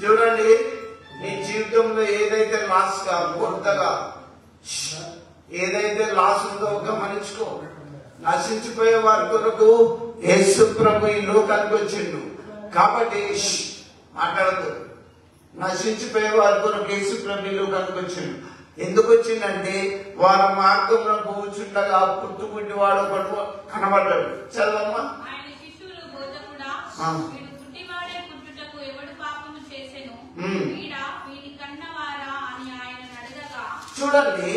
Speaker 1: చూడండి, నీ జీవితంలో ఏదైతే లాస్ గా కొత్తగా ఏదైతే లాస్ ఉందో గమనించుకో. నశించిపోయే వారి కొరకు యేసు ప్రభు ఈ లోకానికి వచ్చిండు. కాబట్టి మాట్లాడదు. నశించిపోయే వారి కొరకు యేసు ప్రభు ఈ లోకానికి వచ్చిండు. ఎందుకు వచ్చిందంటే వారి మార్గంలో కూర్చుండగా పుట్టుకుంటే వాడు ఒకడు కనబడ్డాడు. చదవమ్మా. చూడండి,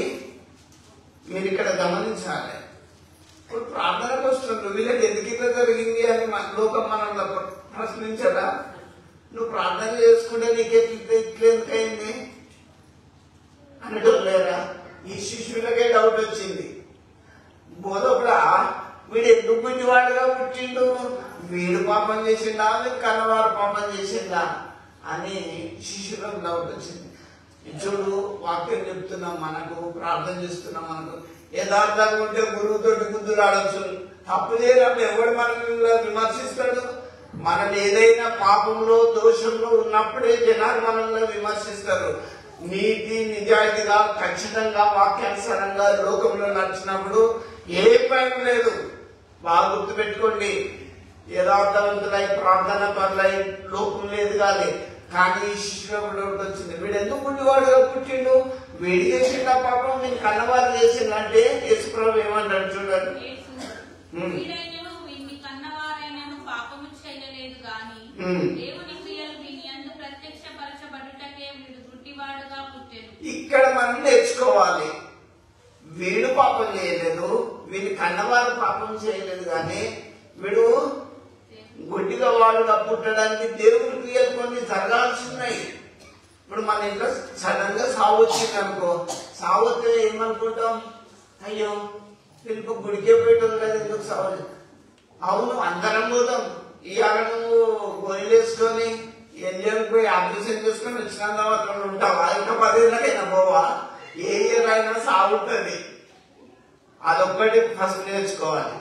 Speaker 1: మీరు ఇక్కడ గమనించాలి. ఇప్పుడు ప్రార్థనకు వస్తున్నాడు, వీళ్ళకి ఎందుకు ఇట్లా జరిగింది అని లోకం మనల్ని ప్రశ్నించరా? నువ్వు ప్రార్థన చేసుకుంటే నీకెట్లెందుకైంది అనడం లేరా? ఈ శిష్యులకే డౌట్ వచ్చింది. బోధకుడా, వీడు ఎందుకు పుట్టివాడుగా పుట్టిండు? వీడు పాపం చేసిండా, వీడు కన్నవారు పాపం చేసిండా అని శిష్యులకు డౌట్ వచ్చింది. చూడు, వాక్యం చెప్తున్నాం, మనకు ప్రార్థన చేస్తున్నాం, మనకు యథార్థంగా ఉంటే గురువుతోటి గుద్దులు ఆడచ్చు. తప్పు చేయనప్పుడు ఎవడు మనల్ని విమర్శిస్తాడు? మనం ఏదైనా పాపంలో దోషంలో ఉన్నప్పుడే జనాలు మనల్ని విమర్శిస్తారు. నీతి నిజాయితీగా ఖచ్చితంగా వాక్యానుసారంగా లోకంలో నడిచినప్పుడు ఏ పని లేదు. బాగా గుర్తుపెట్టుకోండి, యథార్థవంతులై ప్రార్థన పరులై లోకం లేదు కానీ. కానీ ఈ శిష్యుడు వచ్చింది, వీడు ఎందుకు పుట్టివాడుగా పుట్టిండు? వీడి చేసిండ పాపం, వీని కన్నవారు చేసిందంటే యేసుప్రభు ఏమంటాడు చూడండి. ఇక్కడ మనం నేర్చుకోవాలి, వీడు పాపం చేయలేదు, వీడి కన్నవారు పాపం చేయలేదు కానీ వీడు గుడ్డిగా వాడుగా పుట్టడానికి దేవుడి క్రియలు కొన్ని జరగాల్సి ఉన్నాయి. ఇప్పుడు మన ఇంట్లో సడన్ గా సావు వచ్చింది అనుకో, సావు వస్తే ఏమనుకుంటాం? అయ్యో పిలుపు గుడికే పోయేటోళ్ళు కదా, ఎందుకు సావు? అవును, అందరం పోతాం. ఇవాళ నువ్వు గొయ్యలేసుకొని ఎంజాయ్ పోయి ఆపరేషన్ చేసుకొని వచ్చిన తర్వాత ఉంటావా? ఇంకా 10 ఏళ్ళకైనా పోవా? ఏ ఇయర్ అయినా సాగు ఉంటుంది. అదొక్కటి ఫస్ట్ నేర్చుకోవాలి.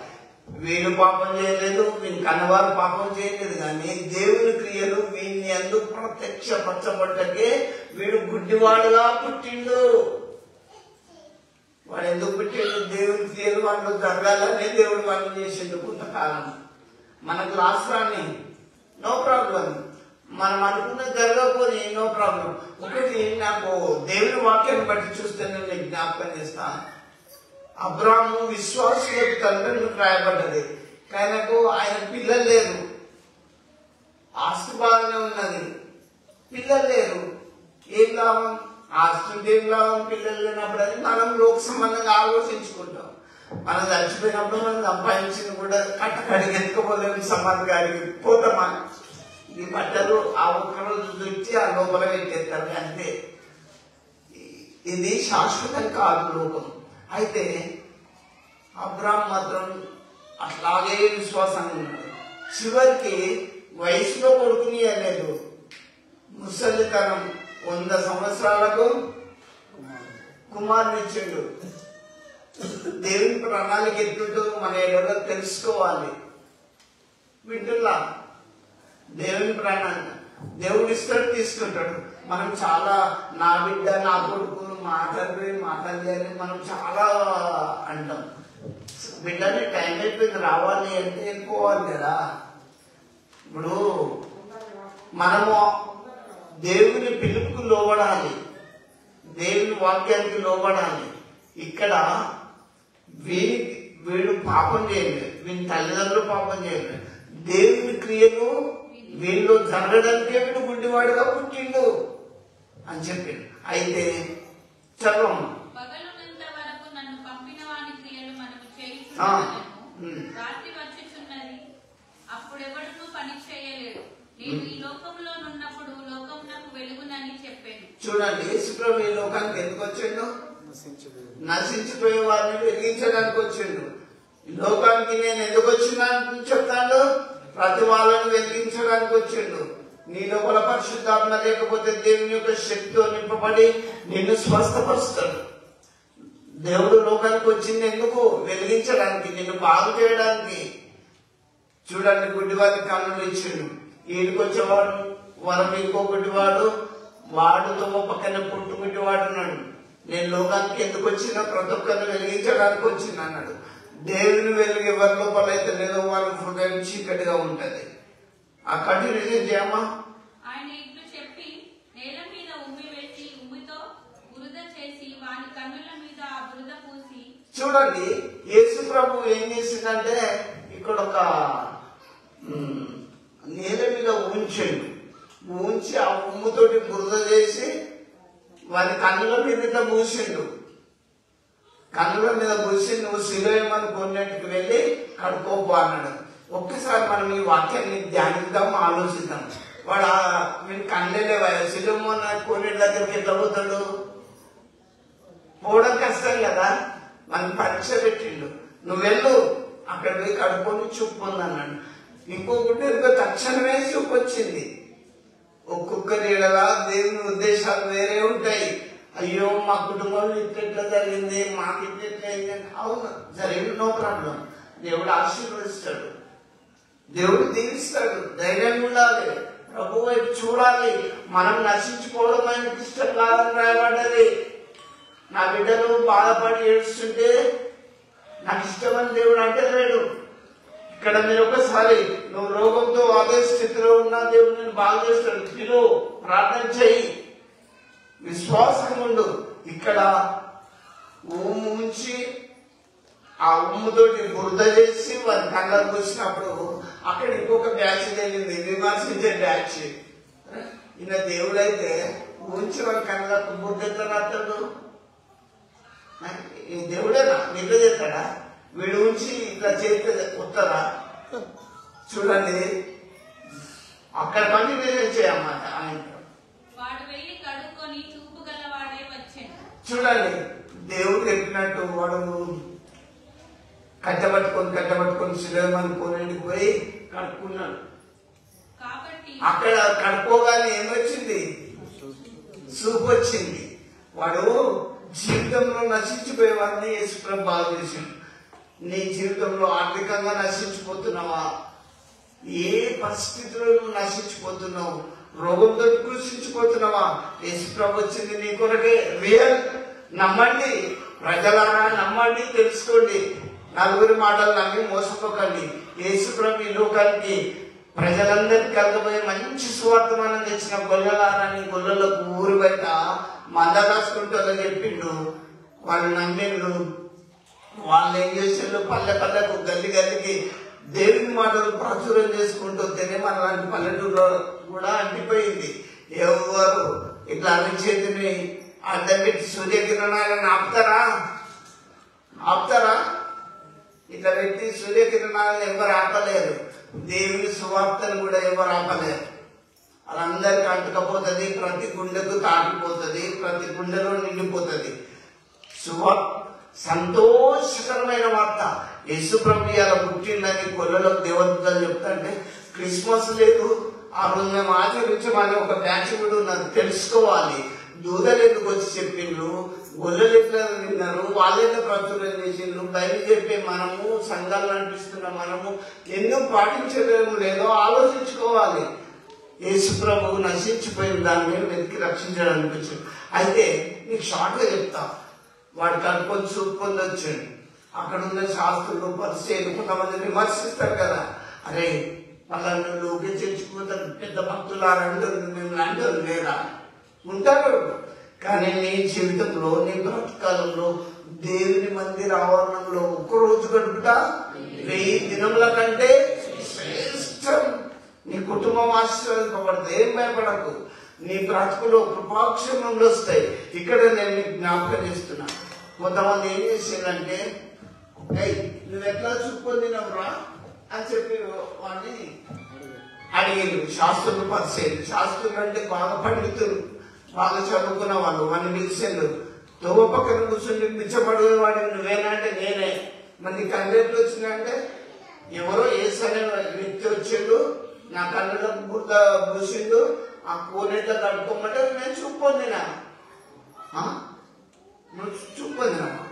Speaker 1: వీడు పాపం చేయలేదు, వీని కన్నవారు పాపం చేయలేదు కానీ దేవుని క్రియలు వీడిని ఎందుకు ప్రత్యక్షపరచబడ్డకే వీడు గుడ్డివాడుగా పుట్టిండు. వాడు ఎందుకు పుట్టిండు? దేవుని క్రియలు వాళ్ళు జరగాలనే దేవుడు వాళ్ళు చేసిండు కొంతకాలం. మనకు రాష్ట్రాన్ని నో ప్రాబ్లం, మనం అనుకున్న జరగకపోతే నో ప్రాబ్లం. ఒకటి నాకు దేవుని వాక్యాన్ని బట్టి చూస్తే నేను జ్ఞాపకం చేస్తాను. అబ్రాహాము విశ్వాసులకు తండ్రిని రాయబడ్డది, ఆయనకు ఆయన పిల్లలు లేరు. ఆస్తి బాగానే ఉన్నది, పిల్లలు లేరు. ఏం లాభం? ఆస్తి ఏం లాభం పిల్లలు లేనప్పుడు అని మనం లోక సంబంధంగా ఆలోచించుకుంటాం. మనం చచ్చిపోయినప్పుడు మనం సంపాదించింది కూడా కట్టకడికి ఎత్తుకోలేము, సమాధి గారికి పోతామా? ఈ బట్టలు ఆ ఒక్కరోజు దొరికి ఆ లోపల పెట్టేస్తారు అంతే. ఇది శాశ్వతం కాదు లోకం. అయితే అబ్రాహాం మాత్రం అట్లాగే విశ్వాసంగా ఉన్నాడు. చివరికి వయసులో కొడుకుని అనేది ముసలితనం 100 సంవత్సరాలకు కుమారుని ఇచ్చిండు. దేవుని ప్రణాళిక ఎట్లుంటో మన ఎవరో తెలుసుకోవాలి. వింటున్నా, దేవుని ప్రణాళిక దేవుడు ఇస్తాడు, తీసుకుంటాడు. మనం చాలా నా బిడ్డ నా కొడుకు మాట్లాడాలి మనం చాలా అంటాం. బిడ్డని టైం అయిపోయింది రావాలి అంటే వెళ్ళిపోవాలి కదా. ఇప్పుడు మనము దేవుని పిలుపుకు లోబడాలి, దేవుని వాక్యానికి లోబడాలి. ఇక్కడ వీడు పాపం చేయలేదు, వీని తల్లిదండ్రులు పాపం చేయలేదు. దేవుని క్రియలు వీళ్ళు జరగడానికే వీడు గుడ్డివాడుగా పుట్టిండు అని చెప్పిండు. అయితే చదవం. చూడండి, యేసుప్రభు ఈ లోకానికి ఎందుకు వచ్చిండు? నశించిపోయే వారిని వెలిగించడానికి వచ్చిండు. ఈ లోకానికి నేను ఎందుకు వచ్చినా చెప్తాను, ప్రతి వాళ్ళని వెలిగించడానికి వచ్చిండు. నీ లోపల పరిశుద్ధాత్మ లేకపోతే దేవుని యొక్క శక్తితో నింపబడి నిన్ను స్వస్థపరుస్తాడు. దేవుడు లోకానికి వచ్చింది ఎందుకు? వెలిగించడానికి, నిన్ను బాగు చేయడానికి. చూడండి, గుడ్డివాడికి కన్నులు ఇచ్చిండు. ఈడికి వచ్చేవాడు వరం ఇంకో గుడ్డివాడు, వాడు తమ పక్కన పుట్టుగుడ్డివాడు అన్నాడు. నేను లోకానికి ఎందుకు వచ్చినా? ప్రతి ఒక్కరిని వెలిగించడానికి వచ్చింది అన్నాడు. దేవుని వెలుగు ఎవరి లోపల అయితే లేదో వాళ్ళ హృదయం చీకటిగా ఉంటది. ఆ కంటిన్యూ చేయమ్మా.
Speaker 3: ఆయన ఇట్లు చెప్పి నేల మీద ఉమ్మి వేసి ఉమ్మితో బురద చేసి వాని కన్నుల మీద ఆ బురద పూసి. చూడండి,
Speaker 1: యేసు ప్రభు ఏం చేసిందంటే ఇక్కడ ఒక నేల మీద ఉంచండు. ఉంచి ఆ ఉమ్ముతోటి బురద చేసి వాని కన్నుల మీద ఇట్లా మూసిండు. కన్నుల మీద మూసి నువ్వు శిలోయమని కొన్నింటికి వెళ్ళి కడుక్కోపో అన్నాడు. ఒక్కసారి మనం ఈ వాక్యాన్ని ధ్యానిద్దాం, ఆలోచిద్దాం. వాడు మీరు కళ్ళలేవా? శిలోమో కొన్నింటి దగ్గరికి ఎట్లా పోతాడు? పోవడం కష్టం కదా. మనకి పరీక్ష పెట్టిండు. నువ్వు వెళ్ళు, అక్కడ పోయి కడుక్కొని చూపు పొందన్నాడు. ఇంకొకటి తక్షణమే చూపు వచ్చింది. ఒక్కొక్కరి దేవుని ఉద్దేశాలు వేరే ఉంటాయి. అయ్యో మా కుటుంబంలో ఇట్లా జరిగింది, మాకు ఇట్లా అయింది. అవును, జరిగింది, నో ప్రాబ్లం. దేవుడు ఆశీర్వదిస్తాడు, దేవుడు దీవిస్తాడు. ధైర్యం ఉండాలి, ప్రభు వైపు చూడాలి. మనం నశించుకోవడం ఆయనకి ఇష్టం కాదని రాయబడ్డది. నా బిడ్డలు బాధపడి ఏడుస్తుంటే నాకు ఇష్టమని దేవుడు అంటే లేడు. ఇక్కడ మీరు ఒకసారి నువ్వు రోగంతో అదే స్థితిలో ఉన్న దేవుడు నేను బాగు చేస్తాడు. పిలు, ప్రార్థన చేయి, విశ్వాసం ఉండు. ఇక్కడ ఉమ్ము ఉంచి ఆ ఉమ్ముతోటి బురద చేసి వారి కళ్ళకు వచ్చినప్పుడు అక్కడ ఇంకొక బ్యాచ్ జరిగింది, విమర్శించే బ్యాచ్. ఈయన దేవుడైతే ఉంచి వారి కళ్ళకు బురద ఎట్లా రాస్తాడు? ఈ దేవుడేనా? నిద్ర చేస్తాడా? వీడు ఉంచి ఇట్లా చేస్తే వస్తారా? చూడండి, అక్కడ కంటిన్యూ చేయమాట. ఆయన చూడండి, దేవుడు చెప్పినట్టు వాడు కట్టబట్టుకొని శిలోమని కోనేటికి పోయి కడుక్కున్నాడు. అక్కడ కడుక్కోగానే ఏమొచ్చింది? సూపు వచ్చింది. వాడు జీవితంలో నశించిపోయేవాడిని యేసుప్రభు బాగు చేసిండు. నీ జీవితంలో ఆర్థికంగా నశించిపోతున్నావా? ఏ పరిస్థితిలో నువ్వు నశించిపోతున్నావు? రోగంతో కృషించిపోతున్నావా? యేసుప్రభు వచ్చింది నీ కొరకే. రియల్, నమ్మండి ప్రజలారా, నమ్మండి, తెలుసుకోండి. నలుగురి మాటలు నమ్మి మోసపోకండి. యేసుప్రభు ఈ లోకానికి ప్రజలందరికీ కలగబోయే మంచి సువార్తమానం తెచ్చిన గొల్లలారని గొల్లలకు ఊరు బయట మంద రాసుకుంటారని చెప్పిండు. వాళ్ళు నమ్మిండు. వాళ్ళు ఏం చేసిండు? పల్లె పల్లెకు, గల్లి గల్లికి దేవుని మాటలు ప్రచురం చేసుకుంటూ తినే మన లాంటి పల్లెటూరులో కూడా అంటిపోయింది. ఎవరు ఇట్లా అరిచేతిని అడ్డం పెట్టి సూర్యకిరణాలను ఆపుతారా? ఇట్లా పెట్టి సూర్యకిరణాలను ఎవరు ఆపలేరు. దేవుని సువార్తను కూడా ఎవరు ఆపలేరు. వాళ్ళందరికీ అంటుకపోతుంది, ప్రతి గుండెకు తాకిపోతుంది, ప్రతి గుండెలో నిండిపోతుంది. సంతోషకరమైన వార్త, యేసుప్రభు అలా పుట్టిందని కొల్లలో దేవతలు చెప్తాంటే క్రిస్మస్ లేదు, ఆ రోజు మేము ఆచరించమని ఒక బ్యాచ్ కూడా ఉన్నది. తెలుసుకోవాలి. దూదలు ఎందుకు వచ్చి చెప్పిండ్రు, గొల్లలు ఎట్లా విన్నారు, వాళ్ళెట్లా ప్రచురణ చేసిండ్రు, బయట చెప్పే మనము, సంఘాలు నడిపిస్తున్న మనము ఎందుకు పాటించలేము లేదో ఆలోచించుకోవాలి. యేసుప్రభు నశించిపోయిన దాని మీద వెతికి రక్షించడానికి వచ్చాడు. అయితే నీకు షార్ట్ గా చెప్తా. వాడు కనుక్కొని చూపు పొందొచ్చాడు. అక్కడ ఉన్న శాస్త్రులు, పరిచయాలు కొంతమంది విమర్శిస్తారు కదా, అరే వాళ్ళని లోకే చేర్చుకుపోతారు, పెద్ద భక్తులారంటూ మేము అంటారు లేదా? ఉంటారు. కానీ నీ జీవితంలో, నీ బ్రతకాలంలో దేవుని మందిర ఆవరణంలో ఒక్కరోజు గడుపుతా 1000 దినముల కంటే శ్రేష్టం. నీ కుటుంబం ఆశీర్వదింపబడితే ఏం భయపడకు. నీ బ్రతుకులో కృపాక్షేమంలో వస్తాయి. ఇక్కడ నేను నీకు జ్ఞాపకం చేస్తున్నా. కొంతమంది ఏం చేసిందంటే, నువ్వు ఎట్లా చూపుకొందినవురా అని చెప్పి వాడిని అడిగారు. శాస్త్రులు, పరిచయాలు. శాస్త్రులు అంటే బాగా పండితులు, బాగా చదువుకున్న వాళ్ళు. వాడిని పిలిచారు. తోవ పక్కన కూర్చొని పిచ్చపడే వాడిని నువ్వేనా అంటే నేనే. మరి కళ్ళెట్లు వచ్చిందంటే ఎవరో యేసు అనే వ్యక్తి వచ్చిండు, నా కళ్ళకు బురద పూసిండు, ఆ కోనేట్లో కడుక్కోమంటే నేను చూపు పొందినా. నువ్వు చూపు పొందినామా?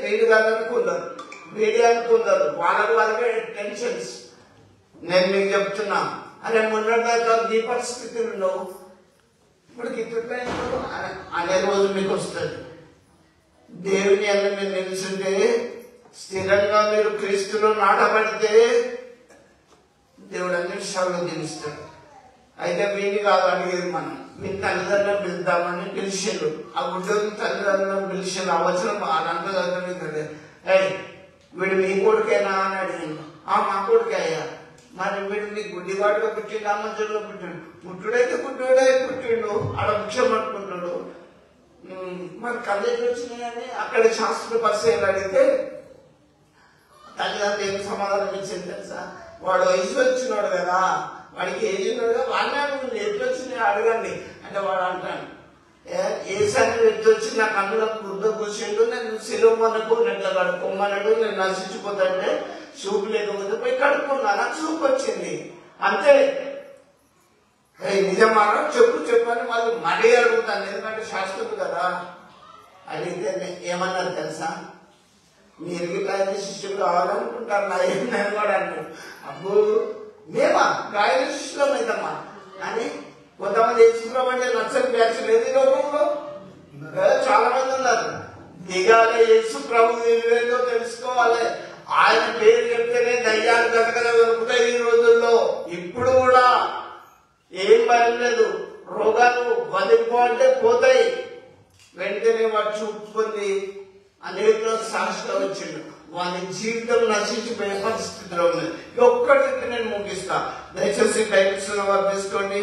Speaker 1: వీడు కాదనుకున్నారు, వీడి అనుకున్నారు, వాళ్ళకే టెన్షన్స్. నేను మీకు చెప్తున్నా, అరే మొన్నటిదాకా ఈ పరిస్థితుల్లో ఇప్పుడు గిట్లైనప్పుడు అనే రోజు మీకు వస్తుంది. దేవుని అన్న మీరు నిలుచుంటే, స్థిరంగా మీరు క్రీస్తులో నాటబడితే దేవుడు అన్ని విషయాల్లో తెలుస్తాడు. అయితే వీడిని కాదు అడిగేది, మనం మీ తల్లిదండ్రులను పిలుద్దామని పిలిచిండు. ఆ గుడ్డోని తల్లిదండ్రులను పిలిచిండు. ఆ వచనం అనంతదండ్రులు, వీడు మీ కొడుకేనా అని అడిగిండు. మా కొడుకే అయ్యా. మరి వీడు నీ గుడ్డివాడుగా పుట్టిండు, ఆ మధ్యలో పుట్టిండు. పుట్టుడైతే పుట్టిండు, ఆడ ముఖ్యం పట్టుకుంటాడు. మరి కళ్ళెట్లు వచ్చినాయని అక్కడ శాస్త్ర పరిచయాలు అడిగితే తల్లిదండ్రులు ఏం సమాధానం ఇచ్చింది తెలుసా? వాడు వయసు వచ్చినాడు కదా, వాడికి ఏజ్ ఉన్నాడు కదా, వాడిని ఎట్లు వచ్చినాయి అడగండి అంటే వాడు అంటాను, ఏసాన్ని ఎట్లు వచ్చి నా కన్నులకు బుద్ధ కూర్చుండు, నేను సిలువమనకు నెట్ల కడుక్కోమన్నాడు, నేను నశించిపోతాంటే చూపు లేకపోతే పోయి కడుక్కున్నా, నాకు చూపు వచ్చింది అంతే. నిజమా? చెప్పని వాళ్ళు మరీ అడుగుతాను, ఎందుకంటే శాస్త్రులు కదా. అడిగితే ఏమన్నారు తెలుసా? మీరు ఇట్లా శిష్యులు కావాలనుకుంటారు, నేను కూడా అంటారు. అబ్బో మేమా గాయన శిష్యులం అవుతామా అని కొంతమంది యేసుప్రభు అంటే నచ్చని బ్యాచ్ లేదు ఈ లోకంలో, చాలా మంది ఉన్నారు. దిగాలి, యేసు ప్రభు ఏదో తెలుసుకోవాలి, ఆయన పేరు చెప్తేనే దయ్యాలు గతగద దొరుకుతాయి ఈ రోజుల్లో. ఇప్పుడు కూడా ఏం భయం లేదు, రోగాలు వదిలిపోతే పోతాయి. వెంటనే వాడు చూపుకుంది అనేకలో సాక్షిగా వచ్చిండు, వాని జీవితం నశించిపోయే పరిస్థితిలో ఉంది. ఒక్కటి నేను ముగిస్తా, దయచేసి టైమ్స్ వర్తిసుకోండి.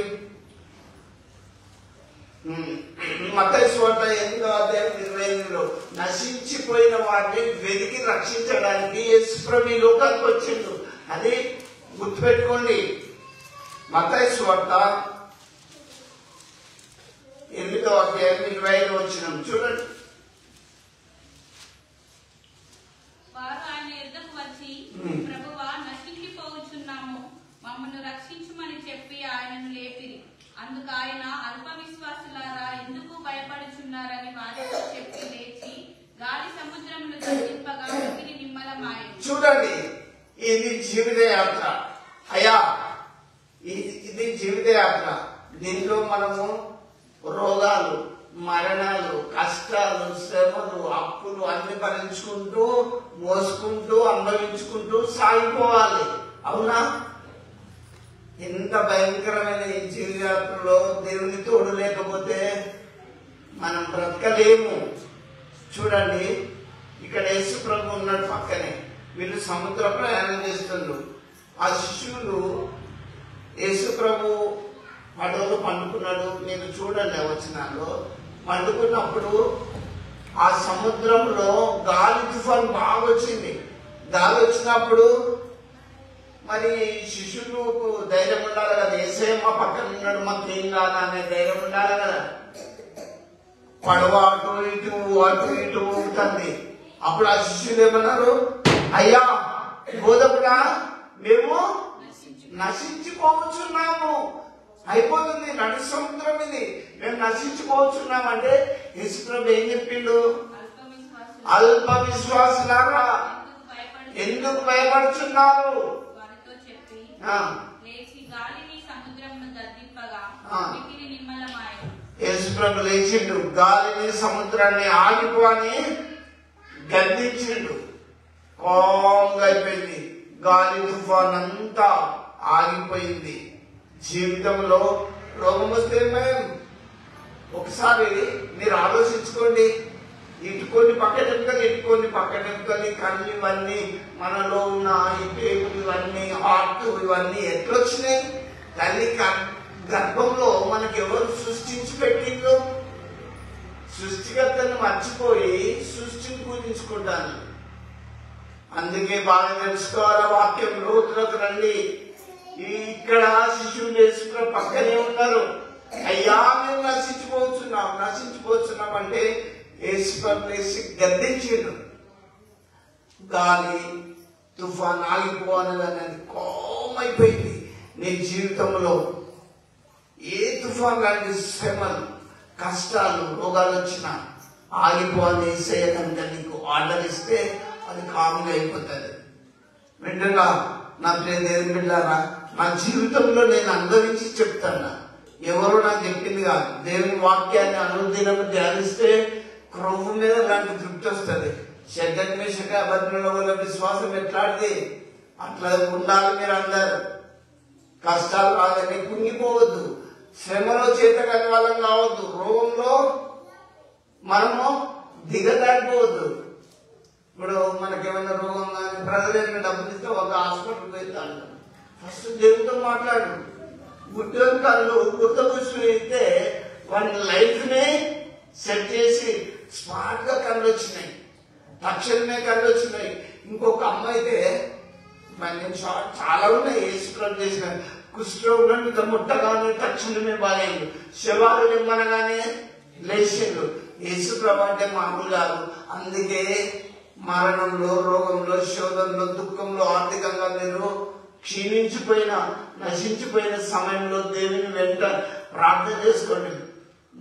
Speaker 1: మత్తయి సువార్త 8:28 నశించిపోయిన వాటిని వెతికి రక్షించడానికి యేసుప్రభు ఈ లోకానికి వచ్చిండు. అది గుర్తుపెట్టుకోండి. మత్తయి సువార్త 8:25 చూడండి.
Speaker 3: వారు ఆయన యుద్ధకు వచ్చి, ప్రభువా నశించిపోవచ్చున్నాము, మమ్మల్ని రక్షించుమని చెప్పి ఆయనను లేపిరి. అందుకు ఆయన, అల్ప విశ్వాసులారా ఎందుకు భయపడుచున్నారని వారితో చెప్పి లేచి గాలి సముద్రమును గర్జింపగా మిగిలి నిమ్మలమాయెను.
Speaker 1: చూడండి, ఇది జీవిత యాత్ర అయ్యా, ఇది జీవిత యాత్ర. దీంట్లో మనము రోగాలు, మరణాలు, కష్టాలు, శ్రమలు, అప్పులు అన్ని భరించుకుంటూ, మోసుకుంటూ, అనుభవించుకుంటూ సాగిపోవాలి. అవునా? ఎంత భయంకరమైన ఈ జీవితాలలో దేవుని తోడు లేకపోతే మనం బ్రతకలేము. చూడండి, ఇక్కడ యేసు ప్రభు ఉన్నాడు పక్కనే, వీళ్ళు సముద్ర ప్రయాణం చేస్తున్నారు. ఆ శిష్యులు యేసు ప్రభు పడవలో పండుకున్నాడు. నేను చూడండి వచనాల్లో పండుకున్నప్పుడు ఆ సముద్రంలో గాలి తుఫాన్ బాగా వచ్చింది. గాలి వచ్చినప్పుడు మరి శిష్యులకు ధైర్యం ఉండాలి కదా, యేసయ్య మా పక్కన ఉన్నాడు, మాకు ఏం కాదా అనే ధైర్యం ఉండాలి కదా. పడవ అటు ఇటు ఊగుతుంది. అప్పుడు ఆ శిష్యులు ఏమన్నారు? అయ్యా బోధకుడా, మేము నశించిపోవచ్చున్నాము, అయిపోతుంది, నడి సముద్రం ఇది, మేము నశించిపోవచ్చున్నాము అంటే యేసుప్రభు ఏం చెప్పిండు? అల్ప విశ్వాసులారా ఎందుకు భయపడుచున్నారు? యేసుప్రభు లేచిండు, గాలిని సముద్రాన్ని ఆగిపో అని గద్దించిండు. కాంగా అయిపోయింది, గాలి తుఫాన్ అంతా ఆగిపోయింది. జీవితంలో రోగం వస్తే ఒకసారి మీరు ఆలోచించుకోండి. ఇటుకొని పక్కటెంకలు, ఇటుకొని పక్కటెంకలు, కళ్ళు ఇవన్నీ మనలో ఉన్న ఈ పేగులు ఇవన్నీ, హార్ట్ ఇవన్నీ ఎట్లొచ్చినాయి? తల్లి గర్భంలో మనకి ఎవరు సృష్టించి పెట్టిందో? సృష్టికర్తను మర్చిపోయి సృష్టిని పూజించుకుంటాను. అందుకే బాగా తెలుసుకోవాలి వాక్యం. లోతులకు రండి. ఇక్కడ శిశువులు యేసుప్రభు పక్కనే ఉన్నారు. అయ్యా మేము నశించిపోతున్నాం అంటే యేసుప్రభు లేచి గద్దించిండు. గాలి తుఫాన్ ఆగిపోవాలని అది కోమైపోయింది. నీ జీవితంలో ఏ తుఫాన్ లాంటి శ్రమలు, కష్టాలు, రోగాలు వచ్చినా ఆగిపోవాలి యేసయ్య కనుక నీకు ఆర్డర్ ఇస్తే అది కామ్గా అయిపోతుంది. వెంటనే నా ప్రియ దేవుని బిడ్డారా, నా జీవితంలో నేను అనుభవించి చెప్తాను. ఎవరో నాకు చెప్పింది కాదు. దేవుని వాక్యాన్ని అనుదినం ధ్యానిస్తే క్రొవ్వు మీద లాంటి తృప్తి వస్తుంది. శడ్డక్ మేషక అబద్ధంలో వల్ల విశ్వాసం ఎట్లాంటిది అట్లా ఉండాలి. మీరు అందరు కష్టాలు రాదని కుంగిపోవద్దు, శ్రమలో చేతకాని వాళ్ళం కావద్దు, రోగంలో మనము దిగదాటిపోవద్దు. ఇప్పుడు మనకేమైనా రోగం కానీ ప్రజలు ఏమైనా డబ్బులు ఇస్తే ఒక హాస్పిటల్కి వెళ్తాను. ఫస్ట్ దేవుడితో మాట్లాడు. గుడ్డోని కళ్ళు గుర్తపుష్టి అయితే వాడి లైఫ్ ని సెట్ చేసి స్మార్ట్ గా కళ్ళు వచ్చినాయి, తక్షణమే కళ్ళు వచ్చినాయి. ఇంకొక అమ్మాయి అయితే నేను చాలా ఉన్నాయి యేసుప్రభు చేసిన కుష్ఠరోగులను ముట్టగానే తక్షణమే బాగాయిండు, శవాలు నిమ్మనగానే లేచిండు. యేసుప్రభు అంటే మామూలు కాదు. అందుకే మరణంలో, రోగంలో, శోధనలో, దుఃఖంలో, ఆర్థికంగా మీరు క్షీణించిపోయిన, నశించిపోయిన సమయంలో దేవుని వెంట ప్రార్థన చేసుకోండి.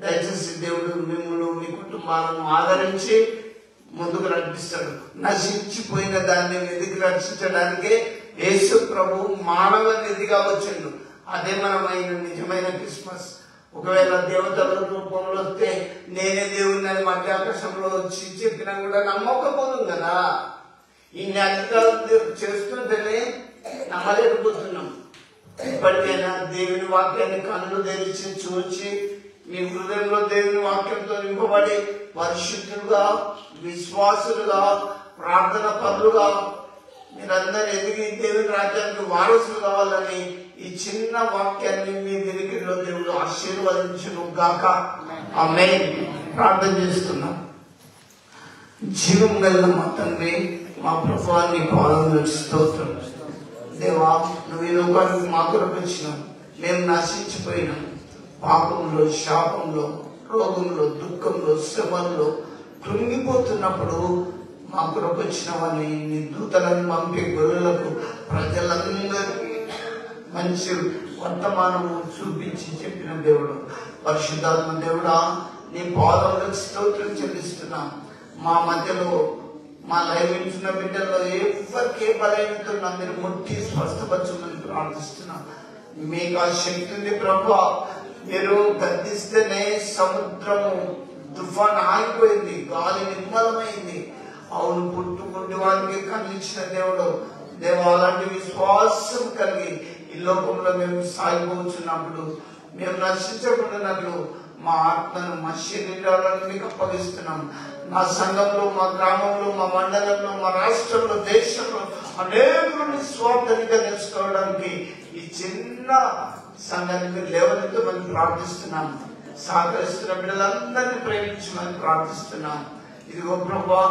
Speaker 1: దయచేసి దేవుడు మిమ్మల్ని, మీ కుటుంబాలను ఆదరించి ముందుకు నడిపిస్తాడు. నశించిపోయిన దాన్ని వెతికి రక్షించడానికే యేసు ప్రభు మానవ నిధిగా వచ్చిండు. అదే మనమైన నిజమైన క్రిస్మస్. ఒకవేళ దేవతల రూపంలో వస్తే నేనే దేవుడిని అని మధ్యాకాశంలో వచ్చి చెప్పినా కూడా నమ్మకపోదు కదా. ఇన్ని అద్భుతాలు చేస్తుంటేనే నమ్మలేకపోతున్నాం. ఇప్పటికైనా దేవుని వాక్యాన్ని కళ్ళు తెరిచి చూచి మీ హృదయంలో దేవుని వాక్యంతో నింపబడి పరిశుద్ధులుగా, విశ్వాసులుగా, ప్రార్థన పరులుగా మీరందరూ ఎదిగి దేవుని రాజ్యానికి వారసులు కావాలని ఈ చిన్న వాక్యాన్ని మీ వెనుకలో దేవుడు ఆశీర్వదించును గాక. ఆమేన్. ప్రార్థన చేస్తున్నాం. జీవం కలిగిన మా తండ్రి, మా ప్రభువా, నీ పాదములకు స్తోత్రం. దేవా, నువ్వు ఈ లోకానికి మా కొరకు వచ్చినావు. మేము నశించిపోయినాం. పాపంలో, శాపంలో, రోగంలో, దుఃఖంలో, శ్రమంలో కృంగిపోతున్నప్పుడు మా కొరకు వచ్చినవని నీ దూతలను పంపి గొర్రెలకు, ప్రజలందరికీ మంచి వర్తమానము చూపించి చెప్పిన దేవుడు, పరిశుద్ధాత్మ దేవుడా, నీ పాదములకు స్తోత్రం చెల్లిస్తున్నాం. మా మధ్యలో మా లైవ్ ఇచ్చిన బిడ్డల్లో ఎవరికి బలహీనతను మీరు ముట్టి స్వస్థపరచమని ప్రార్థిస్తున్నాం. మీకు ఆ శక్తి ఉంది ప్రభా. మీరు గద్దిస్తేనే సముద్రము తుఫాన్ ఆగిపోయింది, గాలి నిర్మలమైంది. అవును, పుట్టుకుంటి వారికి కనిపించిన దేవుడు. దేవా, అలాంటి విశ్వాసం కలిగి ఈ లోకంలో మేము సాగిపోతున్నప్పుడు మేము నశించకుండానట్లు మా ఆత్మను, మా శరీరాలను మీకు అప్పగిస్తున్నాం. మా సంఘంలో, మా గ్రామంలో, మా మండలంలో, మా రాష్ట్రంలో, దేశంలో అనేకులను స్వార్థనిగా తెలుసుకోవడానికి ఈ చిన్న సంఘానికి లేవనెత్తమని ప్రార్థిస్తున్నాం. సహకరిస్తున్న బిడ్డలందరినీ ప్రేమించమని ప్రార్థిస్తున్నాం. ఇదిగో ప్రభువా,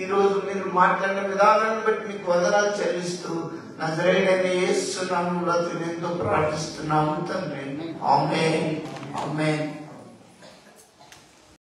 Speaker 1: ఈ రోజు మీరు మాట్లాడిన విధానాన్ని బట్టి మీకు వందనాలు చెల్లిస్తూ నజరేయుడైన యేసు నామములో ఎంతో ప్రార్థిస్తున్నాము తండ్రి. ఆమేన్. ఆమేన్.